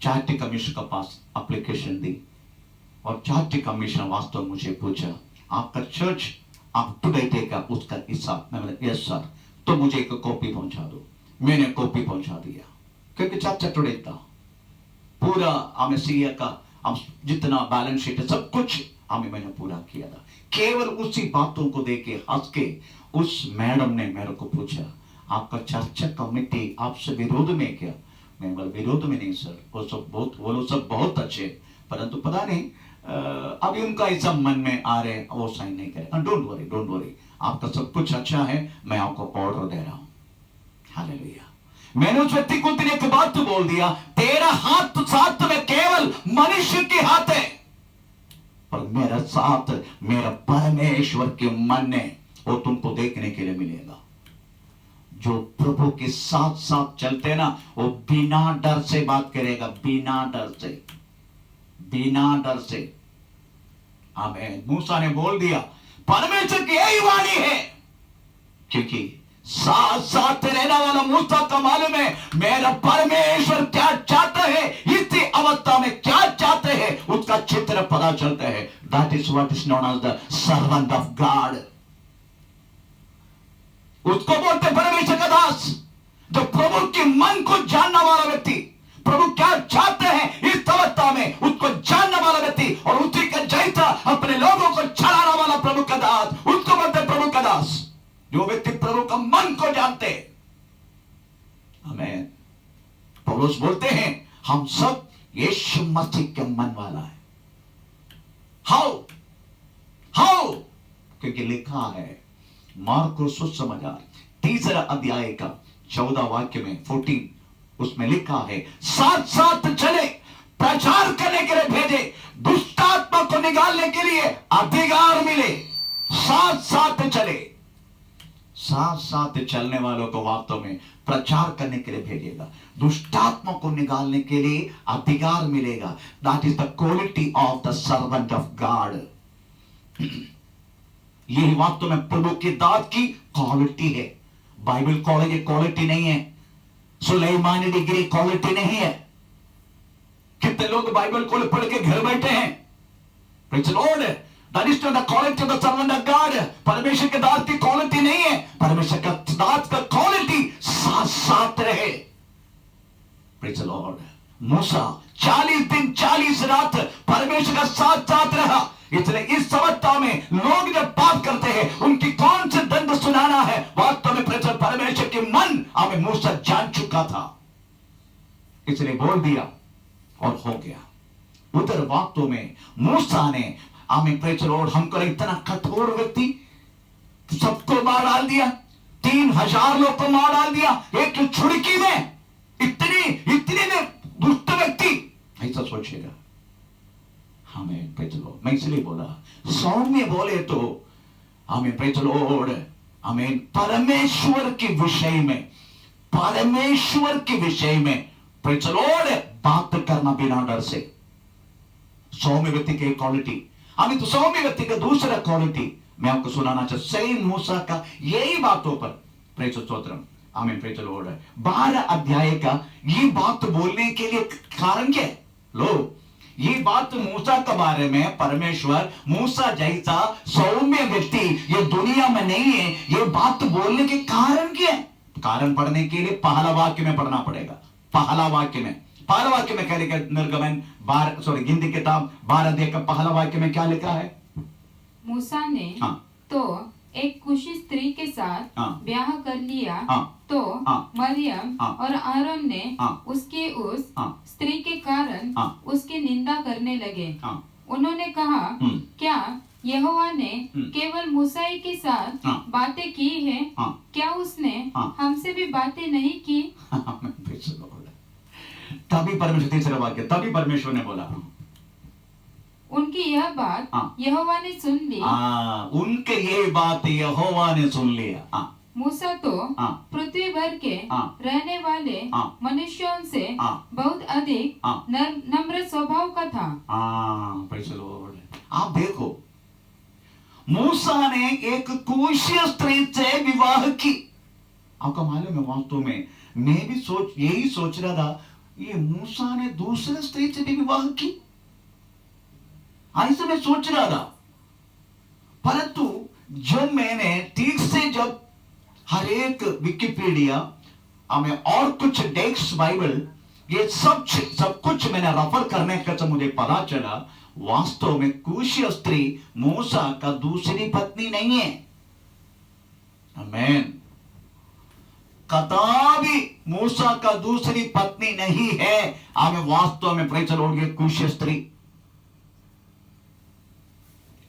चार्टर्ड कमीशन के पास एप्लीकेशन दी और चार्टर्ड कमीशन वास्तव मुझे पूछा, आपका चर्च आप टू डेट है क्या उसका हिसाब? मैं बोला यस सर, तो मुझे एक कॉपी पहुंचा दो। मैंने कॉपी पहुंचा दिया क्योंकि चर्च टू डेट था। पूरा हमें सीए का हम जितना बैलेंस शीट है सब कुछ हमें मैंने पूरा किया था। केवल उसी बातों को देख के हंस के उस मैडम ने मेरे को पूछा, आपका चर्च कमेटी आपसे विरोध में क्या? मैं बोला विरोध में नहीं सर, वो लोग सब बहुत अच्छे, परंतु पता नहीं अभी उनका ऐसा मन में आ रहे वो साइन नहीं करे। डोंट वरी, आपका सब कुछ अच्छा है, मैं आपको ऑर्डर दे रहा हूं। हालेलुया। मैंने उस व्यक्ति को एक बात बोल दिया, तेरा हाथ साथ में केवल मनुष्य के हाथ है, पर मेरा साथ मेरा परमेश्वर के मन ने वो तुमको देखने के लिए मिलेगा। जो प्रभु के साथ साथ चलते ना, वो बिना डर से बात करेगा, बिना डर से। आमीन। मूसा ने बोल दिया, परमेश्वर की यही वाणी है, क्योंकि साथ साथ रहने वाला मूसा का मालूम है मेरा परमेश्वर क्या चाहता है, इसी अवस्था में क्या चाहते हैं उसका चित्र पता चलता है। That is what is known as the servant of God. उसको बोलते परमेश्वर का दास, जो प्रभु के मन को जानने वाला व्यक्ति, प्रभु क्या चाहते हैं इस अवस्था में उसको जानने वाला व्यक्ति, और उसी का जैसा अपने लोगों को चलाने वाला प्रभु का दास, उसको बोलते प्रभु का दास। जो व्यक्ति प्रभु का मन को जानते, हमें पौलुस बोलते हैं हम सब यीशु मसीह के मन वाला है। हाउ क्योंकि लिखा है मार्कुस सुसमाचार 3 अध्याय का 14 वाक्य में 14, उसमें लिखा है साथ साथ चले, प्रचार करने के लिए भेजे, दुष्ट आत्मा को निकालने के लिए अधिकार मिले। साथ साथ चले, साथ साथ चलने वालों को वास्तव में प्रचार करने के लिए भेजेगा, दुष्टात्मा को निकालने के लिए अधिकार मिलेगा। That is the quality of the servant of God. यही वास्तव में प्रभु की दात की क्वालिटी है। बाइबल कॉलेज क्वालिटी नहीं है, सुलेमानी डिग्री क्वालिटी नहीं है। कितने लोग बाइबल कॉलेज पढ़ के घर बैठे हैं। Praise the Lord. That is not the quality of the servant of God. परमेश्वर के दास की क्वालिटी नहीं है। परमेश्वर का दास का क्वालिटी साथ साथ रहे। Praise the Lord. मूसा 40 दिन 40 रात परमेश्वर का साथ साथ रहा। इसलिए इस अवस्था में लोग जब पाप करते हैं उनकी कौन से दंड सुनाना है, वास्तव में परमेश्वर के मन हमें मूसा जान चुका था, इसलिए बोल दिया और हो गया। उधर वास्तव में मूसा ने हमें प्रेज़ द लॉर्ड, हमको इतना कठोर व्यक्ति सबको मार डाल दिया, 3000 लोग को मार डाल दिया एक छुड़की में। इतने दुष्ट व्यक्ति ऐसा सोचेगा। हमें प्रेज़ द लॉर्ड, मैं इसलिए बोला सौम्य बोले तो हमें प्रेज़ द लॉर्ड, हमें परमेश्वर के विषय में प्रेज़ द लॉर्ड बात करना बिना डर से। सौम्य व्यक्ति की क्वालिटी, हमें तो सौम्य व्यक्ति का दूसरा क्वालिटी मैं आपको सुनाना चाहता। सही मूसा का यही बातों पर प्रेज़ स्तोत्रम, आमीन, प्रेज़ द लॉर्ड। 12 अध्याय का ये बात बोलने के लिए कारण क्या है? लो, ये बात मूसा के बारे में, परमेश्वर मूसा जैसा सौम्य व्यक्ति ये दुनिया में नहीं है, ये बात बोलने के कारण क्या है? कारण पढ़ने के लिए पहला वाक्य में पढ़ना पड़ेगा। पहला वाक्य में पहला वाक्य में क्या लिखा? निर्गमन 12 गिनती किताब 12 अध्याय का पहला वाक्य में क्या लिखा है? मूसा ने तो एक कुशी स्त्री के साथ ब्याह कर लिया। तो मरियम और आरोन ने उसके उस स्त्री के कारण उसकी निंदा करने लगे। उन्होंने कहा, क्या यहोवा ने केवल मूसा ही के साथ बातें की है? क्या उसने हमसे भी बातें नहीं की? तभी परमेश्वर, तीसरा वाक्य, तभी परमेश्वर ने बोला, उनकी यह बात यहोवा ने सुन ली। उनके ये बात यहोवा ने सुन लिया। मूसा तो पृथ्वी भर के रहने वाले मनुष्यों से बहुत अधिक नम्र स्वभाव का था। आप देखो, मूसा ने एक कूशी स्त्री से विवाह की। आपको मालूम है, वास्तव में मैं भी यही सोच रहा था, ये मूसा ने दूसरे स्त्री से भी विवाह की, ऐसे मैं सोच रहा था। परंतु जब मैंने ठीक से जब हर एक विकिपीडिया हमें और कुछ डेक्स बाइबल ये सब कुछ मैंने रेफर करने का तो मुझे पता चला, वास्तव में कूशी स्त्री मूसा का दूसरी पत्नी नहीं है। आमीन। कदापि मूसा का दूसरी पत्नी नहीं है। हमें वास्तव में प्रेज़ द लॉर्ड, ये कूशी स्त्री,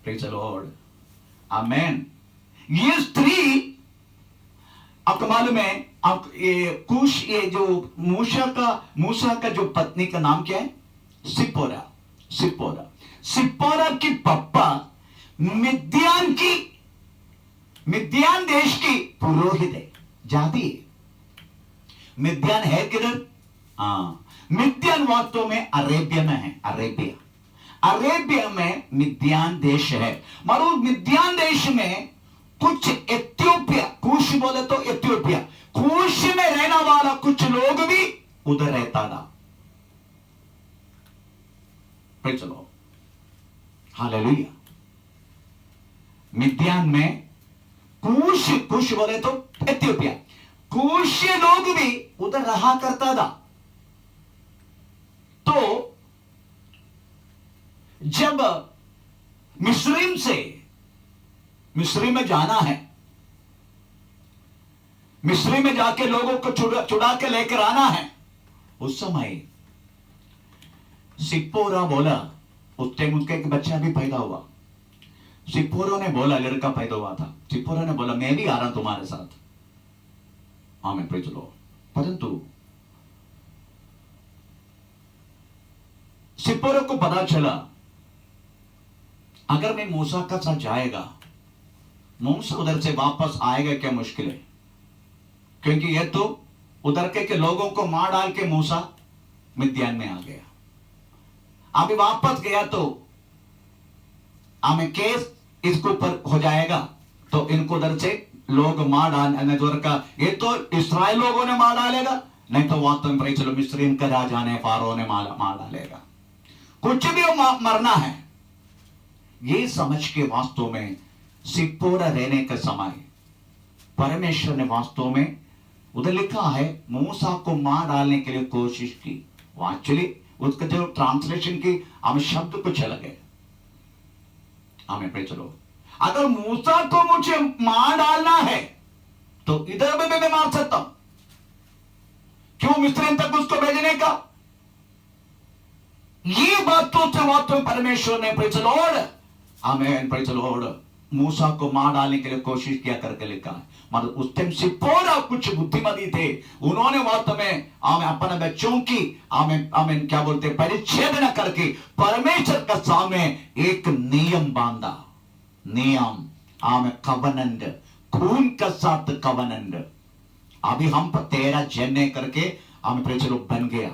प्रेज़ द लॉर्ड, आमीन। ये स्त्री, आपको मालूम है, आप ये जो मूसा का जो पत्नी का नाम क्या है? सिप्पोरा की पापा मिद्यान देश की पुरोहित है, जाति है। मिद्यान है किधर? मिद्यान वास्तव में अरेबिया में है। अरेबिया में मिद्यान देश है। मानो मिद्यान देश में कुछ इथियोपिया, कूश बोले तो इथियोपिया, कूश में रहने वाला कुछ लोग भी उधर रहता था। चलो, हालेलुया। मिद्यान में कूश बोले तो इथियोपिया, कूश लोग भी उधर रहा करता था। तो जब मिस्र में जाना है, मिस्र में जाके लोगों को छुड़ा के लेकर आना है, उस समय सिप्पोरा बोला, उस टाइम उनका एक बच्चा भी पैदा हुआ। सिप्पोरा ने बोला, लड़का पैदा हुआ था, सिप्पोरा ने बोला, मैं भी आ रहा हूं तुम्हारे साथ। आमीन, प्रेज़ द लॉर्ड। परंतु सिप्पोरा को पता चला, अगर मैं मूसा का साथ जाएगा, मूसा उधर से वापस आएगा क्या मुश्किल है, क्योंकि यह तो उधर के लोगों को मार डाल के मूसा मिद्यान में आ गया। अभी वापस गया तो हमें केस इसके ऊपर हो जाएगा, तो इनको उधर से लोग मार डालने का, ये तो इस्राएल लोगों ने मार डालेगा, नहीं तो वास्तव में चलो मिस्र का राजा ने, फारो ने मार डालेगा, कुछ भी मरना है। ये समझ के वास्तव में सिप्पोरा रहने का समय परमेश्वर ने वास्तव में उधर लिखा है, मूसा को मार डालने के लिए कोशिश की। एक्चुअली उसका जो ट्रांसलेशन की हमें शब्द कुछ अलग है। हमें पे चलो, अगर मूसा को मुझे मार डालना है तो इधर भी मैं मार सकता हूं, क्यों मिस्र तक उसको भेजने का? ये बातों से वास्तव परमेश्वर ने प्रेज़ द लॉर्ड, आमीन, प्रेज़ द लॉर्ड, मूसा को मार डालने के लिए कोशिश किया करके लिखा है। मतलब उस टाइम सिप्पोरा कुछ बुद्धिमती थे, उन्होंने वास्तव में अपने बच्चों की आमीन क्या बोलते परिच्छेदना करके परमेश्वर के सामने एक नियम बांधा। नियम, आमीन, कवनेंट, खून के साथ कवनेंट। अभी हम पर 13 जन्ने करके आमीन प्रेज़ द लॉर्ड बन गया।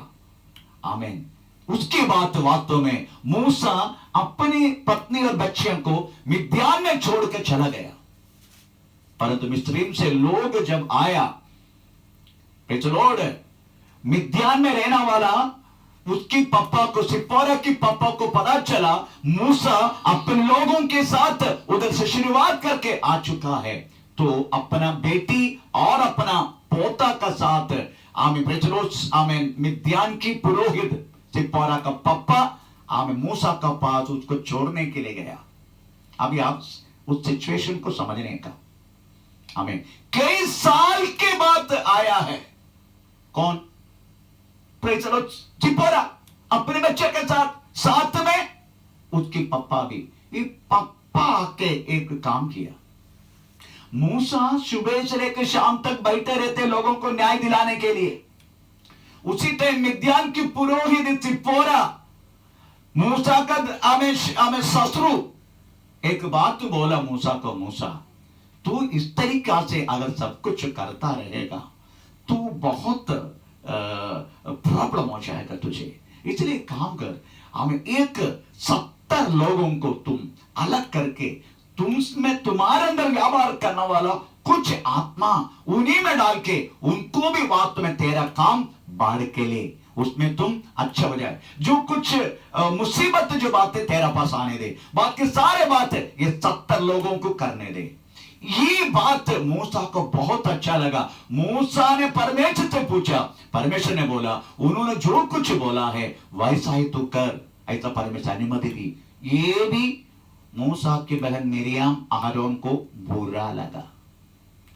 आमीन। उसके बाद वास्तव में मूसा अपनी पत्नी और बच्चियों को मिद्यान में छोड़ के चला गया। परंतु मिस्र से लोग जब आया, प्रेज़ द लॉर्ड, मिद्यान में रहने वाला उसकी पापा को, सिप्पोरा की पापा को पता चला मूसा अपने लोगों के साथ उधर से शुरुआत करके आ चुका है, तो अपना बेटी और अपना पोता का साथ आमें प्रेचलोस आमें मिद्यान की पुरोहित सिप्पोरा का पप्पा आमें मूसा का पास उसको छोड़ने के लिए गया। अभी आप उस सिचुएशन को समझने का, हमें कई साल के बाद आया है। कौन? Praise the Lord. सिप्पोरा अपने बच्चे के साथ में उसकी पप्पा भी। ये पप्पा के एक काम किया। मूसा सुबह से लेकर शाम तक बैठे रहते लोगों को न्याय दिलाने के लिए। उसी टाइम मिद्यान की पुरोहित सिप्पोरा मूसा का आमें ससुर एक बात बोला मूसा को, मूसा तू इस तरीका से अगर सब कुछ करता रहेगा तू बहुत प्रॉब्लम हो जाएगा तुझे, इसलिए काम कर, हमें एक 70 लोगों को तुम अलग करके तुममें तुम्हारे अंदर व्यवहार करने वाला कुछ आत्मा उन्हीं में डाल के उनको भी बात में तेरा काम बाढ़ के लिए उसमें तुम अच्छा हो जाए। जो कुछ मुसीबत जो बातें तेरा पास आने दे, बाकी सारे बात ये 70 लोगों को करने दे। ये बात मूसा को बहुत अच्छा लगा। मूसा ने परमेश्वर से पूछा, परमेश्वर ने बोला उन्होंने जो कुछ बोला है वैसा ही तू कर, ऐसा परमेश्वर अनुमति दी। ये भी मूसा की बहन मिरियाम आरोन को बुरा लगा,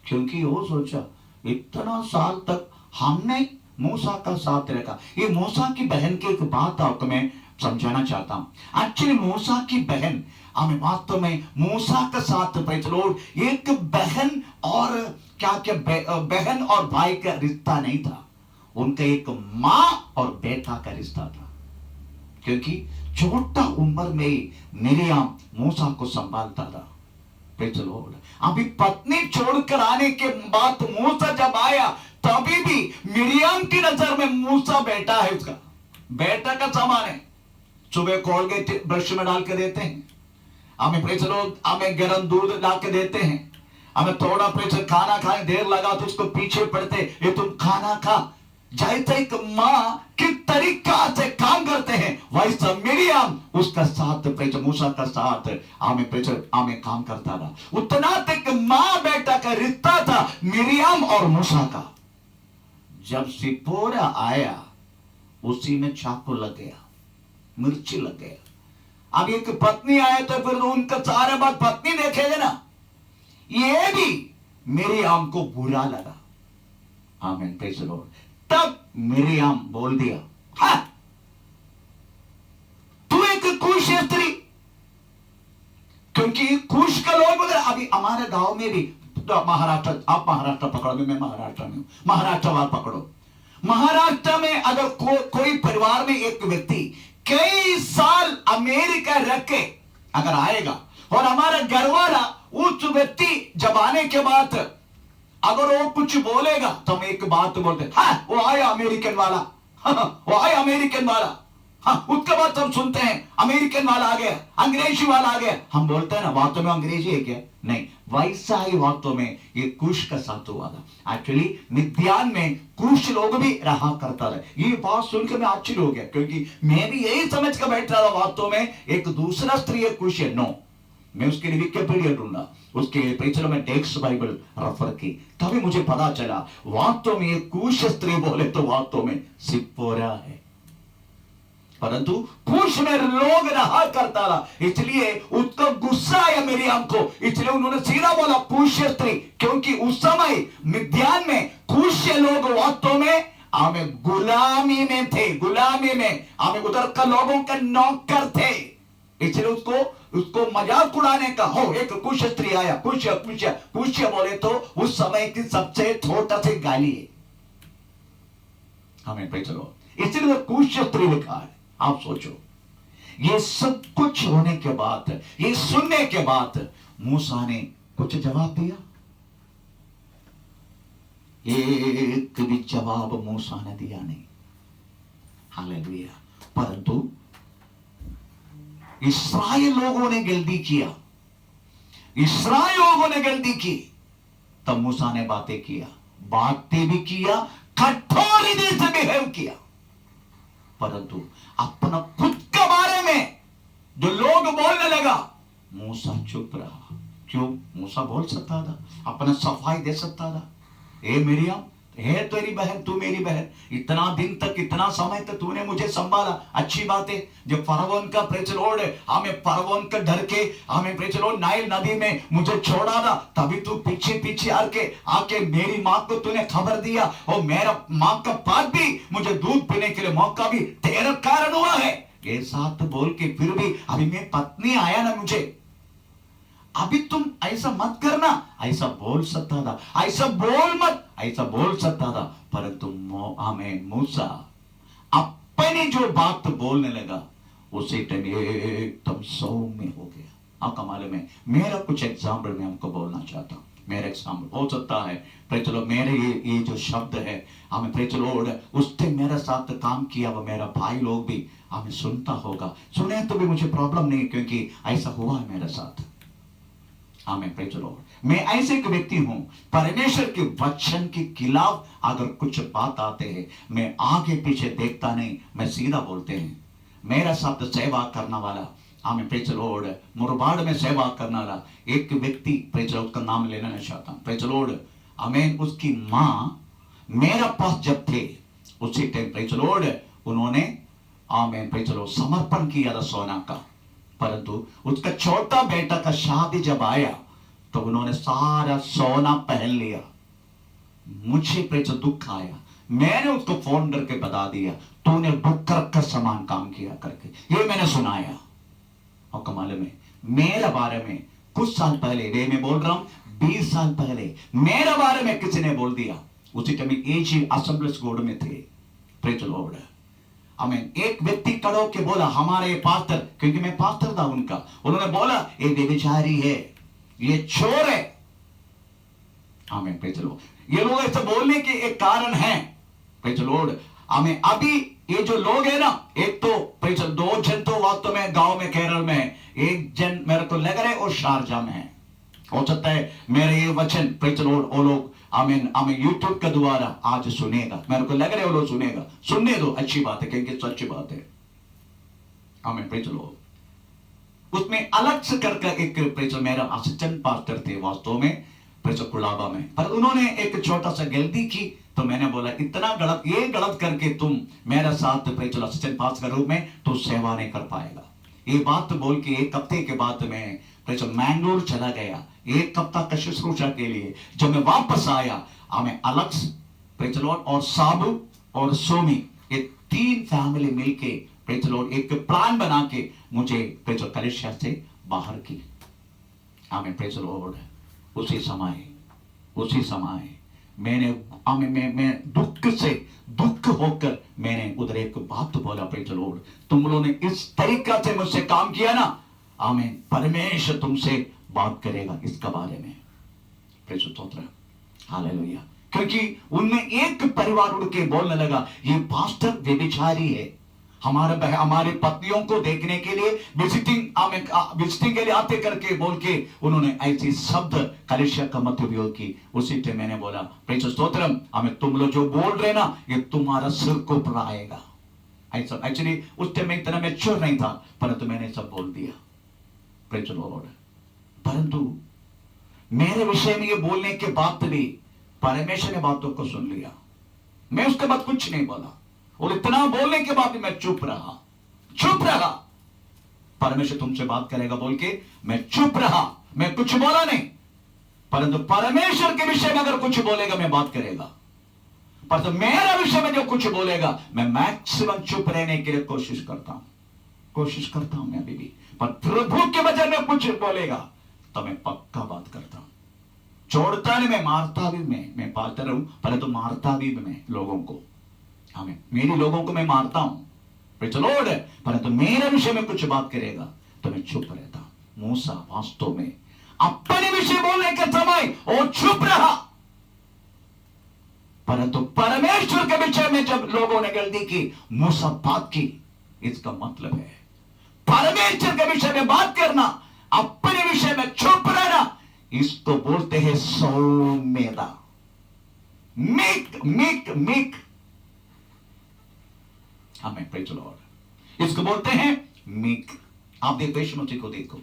क्योंकि वो सोचा इतना साल तक हमने मूसा का साथ रखा। ये मूसा की बहन की एक बात आपको मैं समझाना चाहता हूं। एक्चुअली मूसा की बहन हमें वास्तव में मूसा के साथ एक बहन और क्या बहन और भाई का रिश्ता नहीं था, उनका एक मां और बेटा का रिश्ता था। क्योंकि छोटा उम्र में ही मिरियाम मूसा को संभालता था। अभी पत्नी छोड़कर आने के बाद मूसा जब आया तभी भी मिरियाम की नजर में मूसा बेटा है, उसका बेटा का सामान है। सुबह कोलगेट ब्रश में डाल के देते हैं, हमें हमें गर्म दूध ला के देते हैं, हमें थोड़ा प्रेशर खाना खाने देर लगा तो उसको पीछे पड़ते, ये तुम खाना खा। जैसे एक मां किस तरीका से काम करते हैं वैसा मिरियाम उसका साथ मूसा का साथ हमें काम करता था। उतना तक मां बेटा का रिश्ता था मिरियाम और मूसा का। जब सिप्पोरा आया उसी में चाकू लग गया, मिर्ची लग गया। अब एक पत्नी आए तो फिर उनका सारे बात पत्नी देखेगा ना, ये भी मिरियाम को बुरा लगा। आमीन, प्रेज़ द लॉर्ड। तब मिरियाम बोल दिया, हाँ तू एक कुश स्त्री, क्योंकि कुश का लोग अभी हमारे गांव में भी महाराष्ट्र, आप महाराष्ट्र पकड़ो, मैं महाराष्ट्र में हूं, महाराष्ट्र वाल पकड़ो। महाराष्ट्र में अगर कोई परिवार में एक व्यक्ति कई साल अमेरिका रख के अगर आएगा और हमारा घर वाला उस व्यक्ति जब आने के बाद अगर वो कुछ बोलेगा तो हम एक बात बोलते, हाँ वो आया अमेरिकन वाला, हाँ वो आया अमेरिकन वाला, हाँ उसके बाद हम सुनते हैं अमेरिकन वाला आ गया, अंग्रेजी वाला आ गया। हम बोलते हैं ना वास्तव में अंग्रेजी है क्या? नहीं, वैसा ही वास्तव में ये कुश का साथ हुआ था। एक्चुअली मिद्यान में कुश लोग भी रहा करता था। ये बात सुनकर मैं आश्चर्य हो गया, क्योंकि मैं भी यही समझ कर बैठ रहा था वास्तव में एक दूसरा स्त्री है कुश है। नो, मैं उसके लिए विकिपीडिया ढूंढा, उसके पिछले में टेक्स्ट बाइबल रेफर की, तभी मुझे पता चला वास्तव में ये कुश स्त्री बोले तो वास्तव में सिप्पोरा है। परंतु कुश में लोग रहा करता था, इसलिए उसको गुस्सा आया मिरियाम को, इसलिए उन्होंने सीधा बोला कुश स्त्री, क्योंकि उस समय मिद्यान में कुश लोग वास्तव में हमें गुलामी में थे, गुलामी में हमें उधर का लोगों के नौकर थे। इसलिए उसको मजाक उड़ाने का, हो एक कुश स्त्री आया, कुश बोले तो उस समय की सबसे छोटा सी गाली है हमें पे। चलो इसलिए कुश स्त्री लिखा है। आप सोचो, ये सब कुछ होने के बाद, ये सुनने के बाद मूसा ने कुछ जवाब दिया? एक भी जवाब मूसा ने दिया नहीं। हालेलुया। परंतु इस्राएल लोगों ने गलती किया, इस्राएल लोगों ने गलती की, तब मूसा ने बातें भी किया, कठोर से बिहेव किया। परंतु अपना खुद के बारे में जो लोग बोलने लगा, मूसा चुप रहा। क्यों? मूसा बोल सकता था, अपना सफाई दे सकता था। ए मिरियम है तेरी बहन, तू मेरी बहन, इतना दिन तक, इतना समय तक तूने मुझे संभाला, अच्छी बात है। जब फरौन का प्रेज लॉर्ड हमें फरौन का डर के हमें प्रेज लॉर्ड नाइल नदी में मुझे छोड़ा था, तभी तू पीछे पीछे आके मेरी माँ को तूने खबर दिया, और मेरा माँ का पात भी मुझे दूध पीने के लिए मौका भी तेरा कारण हुआ है। ये साथ बोल के फिर भी अभी मैं पत्नी आया ना मुझे, अभी तुम ऐसा मत करना, ऐसा बोल सकता था, ऐसा बोल मत, ऐसा बोल सकता था। परंतु हमें मूसा अपनी जो बात बोलने लगा उसी टाइम एकदम सौम्य हो गया। आपका मालूम है, मेरा कुछ एग्जाम्पल मैं हमको बोलना चाहता हूँ। मेरा एग्जाम्पल हो सकता है चलो मेरे ये जो शब्द है हमें चलो उसने मेरे साथ काम किया, वो मेरा भाई लोग भी हमें सुनता होगा, सुने तो भी मुझे प्रॉब्लम नहीं, क्योंकि ऐसा हुआ है मेरे साथ। आमीन, प्रेज़ द लॉर्ड। मैं ऐसे एक व्यक्ति हूं, परमेश्वर के वचन के खिलाफ अगर कुछ बात आते हैं मैं आगे पीछे देखता नहीं, मैं सीधा बोलते हैं। मेरा साथ सेवा करने वाला, आमीन, प्रेज़ द लॉर्ड, मुरबाड़ में सेवा करने वाला एक व्यक्ति, प्रेज़ द लॉर्ड, उसका नाम लेना नहीं चाहता, प्रेज़ द लॉर्ड, आमीन। उसकी माँ मेरा पास जब थे उसी टाइम, प्रेज़ द लॉर्ड, उन्होंने, आमीन, प्रेज़ द लॉर्ड, समर्पण किया था सोना का। परंतु उसका छोटा बेटा का शादी जब आया तो उन्होंने सारा सोना पहन लिया। मुझे प्रेज़ दुख आया, मैंने उसको फोन करके बता दिया, तूने बुकर का समान काम किया करके, ये मैंने सुनाया। और कमाल में मेरे बारे में कुछ साल पहले, वे मैं बोल रहा हूं 20 साल पहले मेरे बारे में किसी ने बोल दिया। उसी टाइम एजी असेंबलीज गोड में थे, प्रेज़ द लॉर्ड, आमीन। एक व्यक्ति खड़ा होके बोला, हमारे पास्टर, क्योंकि मैं पास्टर था उनका, उन्होंने बोला ये व्यभिचारी है, ये चोर है। आमीन, प्रेज़ द लॉर्ड। ये लोग ऐसे बोलने के एक कारण है, प्रेज़ द लॉर्ड, आमीन। अभी ये जो लोग है ना, एक तो प्रेज़, 2 जन तो वास्तव में गांव में केरल में है, एक जन मेरे को लग रहा है और शारजा में है। हो सकता है मेरे ये वचन, प्रेज़ द लॉर्ड, वो लोग आमीन आमीन यूट्यूब के द्वारा आज सुनेगा, मेरे को लग रहा है वो लोग सुनेगा, सुनने दो, अच्छी बात है, क्योंकि सच्ची बात है। आमीन, प्रेज़ द लॉर्ड। उसमें अलग से करके एक प्रेज़, मेरा असिस्टेंट पास्टर थे वास्तव में, प्रेज़ कुलाबा में, पर उन्होंने एक छोटा सा गलती की, तो मैंने बोला इतना गलत, ये गलत करके तुम मेरे साथ प्रेज़ असिस्टेंट पास्टर के रूप में तो सेवा नहीं कर पाएगा। ये बात बोल के 1 हफ्ते के बाद मैं प्रेज़ मैंगलोर चला गया 1 हफ्ता का शुश्रूषा के लिए। जब मैं वापस आया, हमें अलग प्रेज़ लॉर्ड और साबू और सोमी, ये 3 फैमिली मिलके प्रेज़ लॉर्ड एक प्लान बना के मुझे प्रेज़ कलिसिया से बाहर की। आमीन, प्रेज़ लॉर्ड। उसी समय मैंने मैं दुख होकर मैंने उधर एक बात बोला, प्रेज़ लॉर्ड, तुम लोगों ने इस तरीका से मुझसे काम किया ना, आमीन, परमेश्वर तुमसे बात करेगा इसका बारे में, प्रेज़ स्तोत्र, हालेलुया। क्योंकि उनमें एक परिवार उड़ के बोलने लगा, ये पास्टर व्यभिचारी है, हमारे पत्नियों को देखने के लिए विजिटिंग के लिए आते करके बोल के उन्होंने ऐसी शब्द कलिसिया का मध्य उपयोग की। उसी टाइम मैंने बोला, प्रेज़ स्तोत्रम, हमें तुम लोग जो बोल रहे ना, ये तुम्हारा सिर को पर आएगा। ऐसा एक्चुअली उस टाइम में इतना मैच्योर नहीं था, परंतु मैंने सब बोल दिया, प्रेज़ लॉर्ड। परंतु मेरे विषय में ये बोलने के बाद भी परमेश्वर ने बातों को सुन लिया। मैं उसके बाद कुछ नहीं बोला, और इतना बोलने के बाद भी मैं चुप रहा। परमेश्वर तुमसे बात करेगा बोल के मैं चुप रहा, मैं कुछ बोला नहीं। परंतु परमेश्वर के विषय में अगर कुछ बोलेगा मैं बात करेगा, परंतु मेरा विषय में जो कुछ बोलेगा मैं मैक्सिमम चुप रहने के लिए कोशिश करता हूं मैं अभी भी। पर प्रभु के वजह में कुछ बोलेगा तो मैं पक्का बात करता हूं, छोड़ता नहीं। मैं मारता भी, मैं पाता रहूं, परंतु मारता भी मैं लोगों को, आमीन, मेरी लोगों को मैं मारता हूं, प्रेज़ द लॉर्ड। परंतु मेरे विषय में कुछ बात करेगा तो मैं चुप रहता हूं। मूसा वास्तव में अपने विषय बोलने के समय और चुप रहा, परंतु परमेश्वर के विषय में जब लोगों ने गलती की, मूसा बात की। इसका मतलब है परमेश्वर के विषय में बात करना, अपने विषय में चुप रहना, इसको बोलते हैं सौम्यता, मीक। हमें प्रेज़ द लॉर्ड, इसको बोलते हैं मीक। आप देखो यीशु मसीह को, देखो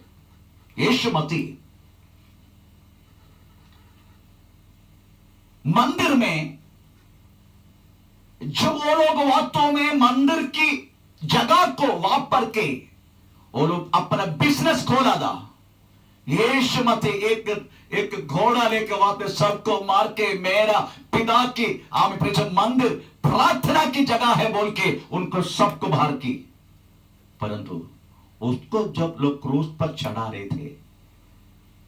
यीशु मसीह मंदिर में जो वो लोग वास्तव में मंदिर की जगह को वापर के वो लोग अपना बिजनेस खोला था। यीशु मसीह एक घोड़ा लेकर वहां पे सबको मार के मेरा पिता की मंदिर प्रार्थना की जगह है बोल के उनको सबको बाहर की। परंतु उसको जब लोग क्रूस पर चढ़ा रहे थे,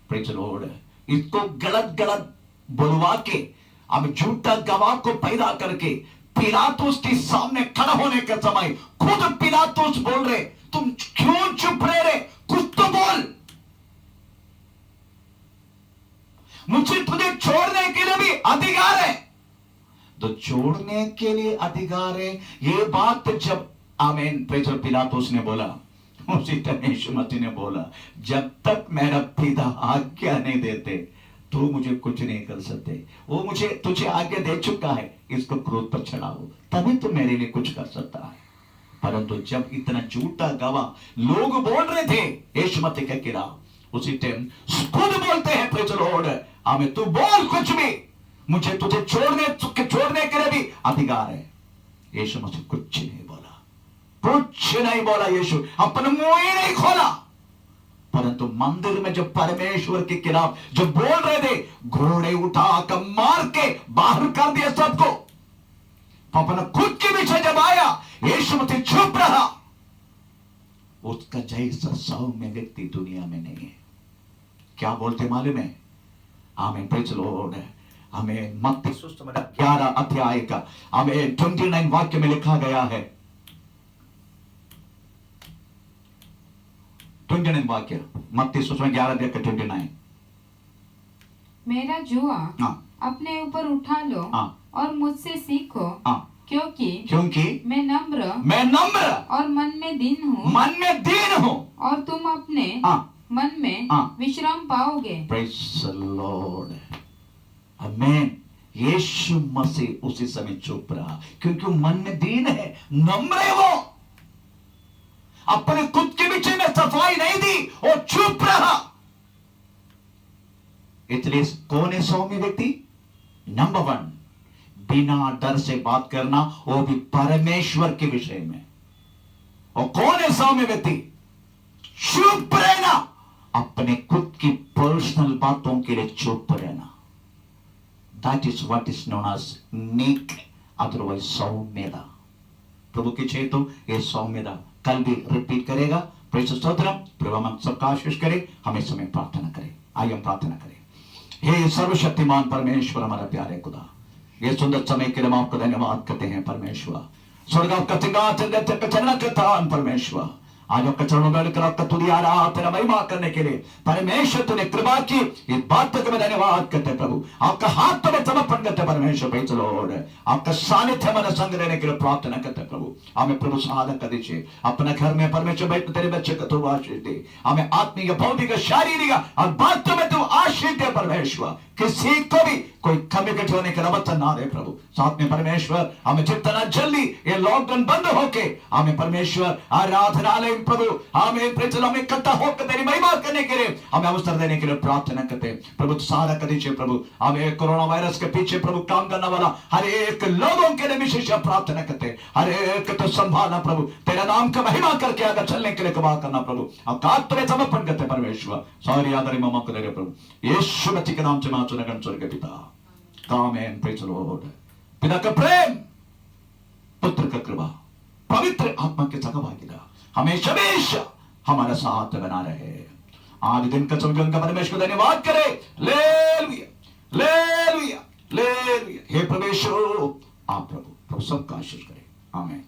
प्रेज लॉर्ड, इसको गलत गलत बुलवा के अब झूठा गवाह को पैदा करके पिलातुस के सामने खड़ा होने के समय खुद पिलातुस बोल रहे, तुम क्यों चुप रहे? कुछ तो बोल, मुझे तुझे छोड़ने के लिए भी अधिकार है। तो छोड़ने के लिए अधिकार है, ये बात जब आमीन पिलातुस ने बोला, उसी तरह यीशु मसीह ने बोला, जब तक मेरा पिता आज्ञा नहीं देते तो मुझे कुछ नहीं कर सकते। वो मुझे तुझे आज्ञा दे चुका है, इसको क्रूस पर चढ़ाओ, तभी तो मेरे लिए कुछ कर सकता है। परंतु जब इतना झूठा गवाह लोग बोल रहे थे यीशु मसीह के खिलाफ, उसी टाइम खुद बोलते हैं प्रेज लॉर्ड, आमीन, तू बोल कुछ भी, मुझे तुझे छोड़ने के लिए भी अधिकार है। यीशु मसीह कुछ नहीं बोला, कुछ नहीं बोला। यीशु अपना मुंह ही नहीं खोला। परंतु मंदिर में जो परमेश्वर के खिलाफ जो बोल रहे थे, घोड़े उठाकर मार के बाहर कर दिया सबको। अपना खुद के पीछे जब आया, यीशु मसीह चुप रहा। उसका जैसा सौम्य व्यक्ति दुनिया में नहीं है। क्या बोलते मालूम है? आमीन, प्रेज लॉर्ड। हमें मत्ती 11 अध्याय का 29 वाक्य में लिखा गया है, 29 वाक्य, मत्ती 11 अध्याय का 29। मेरा जुआ अपने ऊपर उठा लो और मुझसे सीखो, क्योंकि मैं नम्र और मन में दीन हूँ, और तुम अपने मन में विश्राम पाओगे। प्रेज द लॉर्ड, आमीन। यीशु मसीह उसी समय चुप रहा, क्योंकि मन में दीन है, नम्र है। वो अपने खुद के पीछे में सफाई नहीं दी, वो चुप रहा। इसलिए कौन है सौम्य व्यक्ति? नंबर 1, बिना डर से बात करना, वो भी परमेश्वर के विषय में। और कौन है सौम्य व्यक्ति? चुप रहना, अपने खुद की पर्सनल बातों के लिए चुप रहना। That is what is known as meek, otherwise सौम्यता। प्रभु की चाहे तो ये सौम्यता कल भी रिपीट करेगा। प्रेज स्तोत्रम। प्रभु हम सबका आशीष करे। हमें समय प्रार्थना करें। आइए हम प्रार्थना करें। हे सर्वशक्तिमान परमेश्वर, हमारा प्यारे खुदा, ये सुंदर समय के लिए हम आपको धन्यवाद करते हैं परमेश्वर। स्वर्ग आपका सिंहासन के स्थान परमेश्वर, आज आपके चरणों में लेकर आपका तुझे आ रहा, तेरा महिमा करने के लिए परमेश्वर तूने कृपा की, इस बात को मैं धन्यवाद करते प्रभु। आपका हाथ तुम्हें समर्पण करते परमेश्वर। भाई चलो, आपका सानिध्य हमारा संग रहने के लिए प्रार्थना करते प्रभु। हमें प्रभु सहायता कर दीजिए। अपने घर में परमेश्वर भाई तेरे बच्चे को तू आशीष दे। हमें आत्मिक, भौतिक, शारीरिक और बातों में तू आशीष दे परमेश्वर। किसी को भी कोई कमी कट होने का अवसर ना दे प्रभु। साथ में परमेश्वर हमें जितना जल्दी ये लॉकडाउन बंद होके हमें परमेश्वर आराधनालय प्रभु हमें इकट्ठा होकर तेरी महिमा करने के लिए हमें अवसर देने के लिए प्रार्थना करते प्रभु। सहारा कर दीजिए प्रभु। हमें कोरोना वायरस के पीछे प्रभु काम करने वाला हर एक लोगों के लिए विशेष प्रार्थना करते, हर एक तो संभालना प्रभु। तेरा नाम का महिमा करके आगे चलने के लिए कबा करना प्रभु। अवकाश तुम्हें समर्पण करते परमेश्वर। सारी आदर ममा को दे प्रभु। यीशु मसीह के नाम से मां चुनगन स्वर्ग के पिता। आमेन। Praise the Lord. पिता का प्रेम, पुत्र का कृपा, पवित्र आत्मा के सहभागिता हमेशा हमेशा हमारा साथ बना रहे। आज दिन का समझो उनका परमेश्वर धन्यवाद करे। लेलुया, लेलुया, लेलुया। हे परमेश्वर, आप प्रभु सबका आशीष करें। आमीन।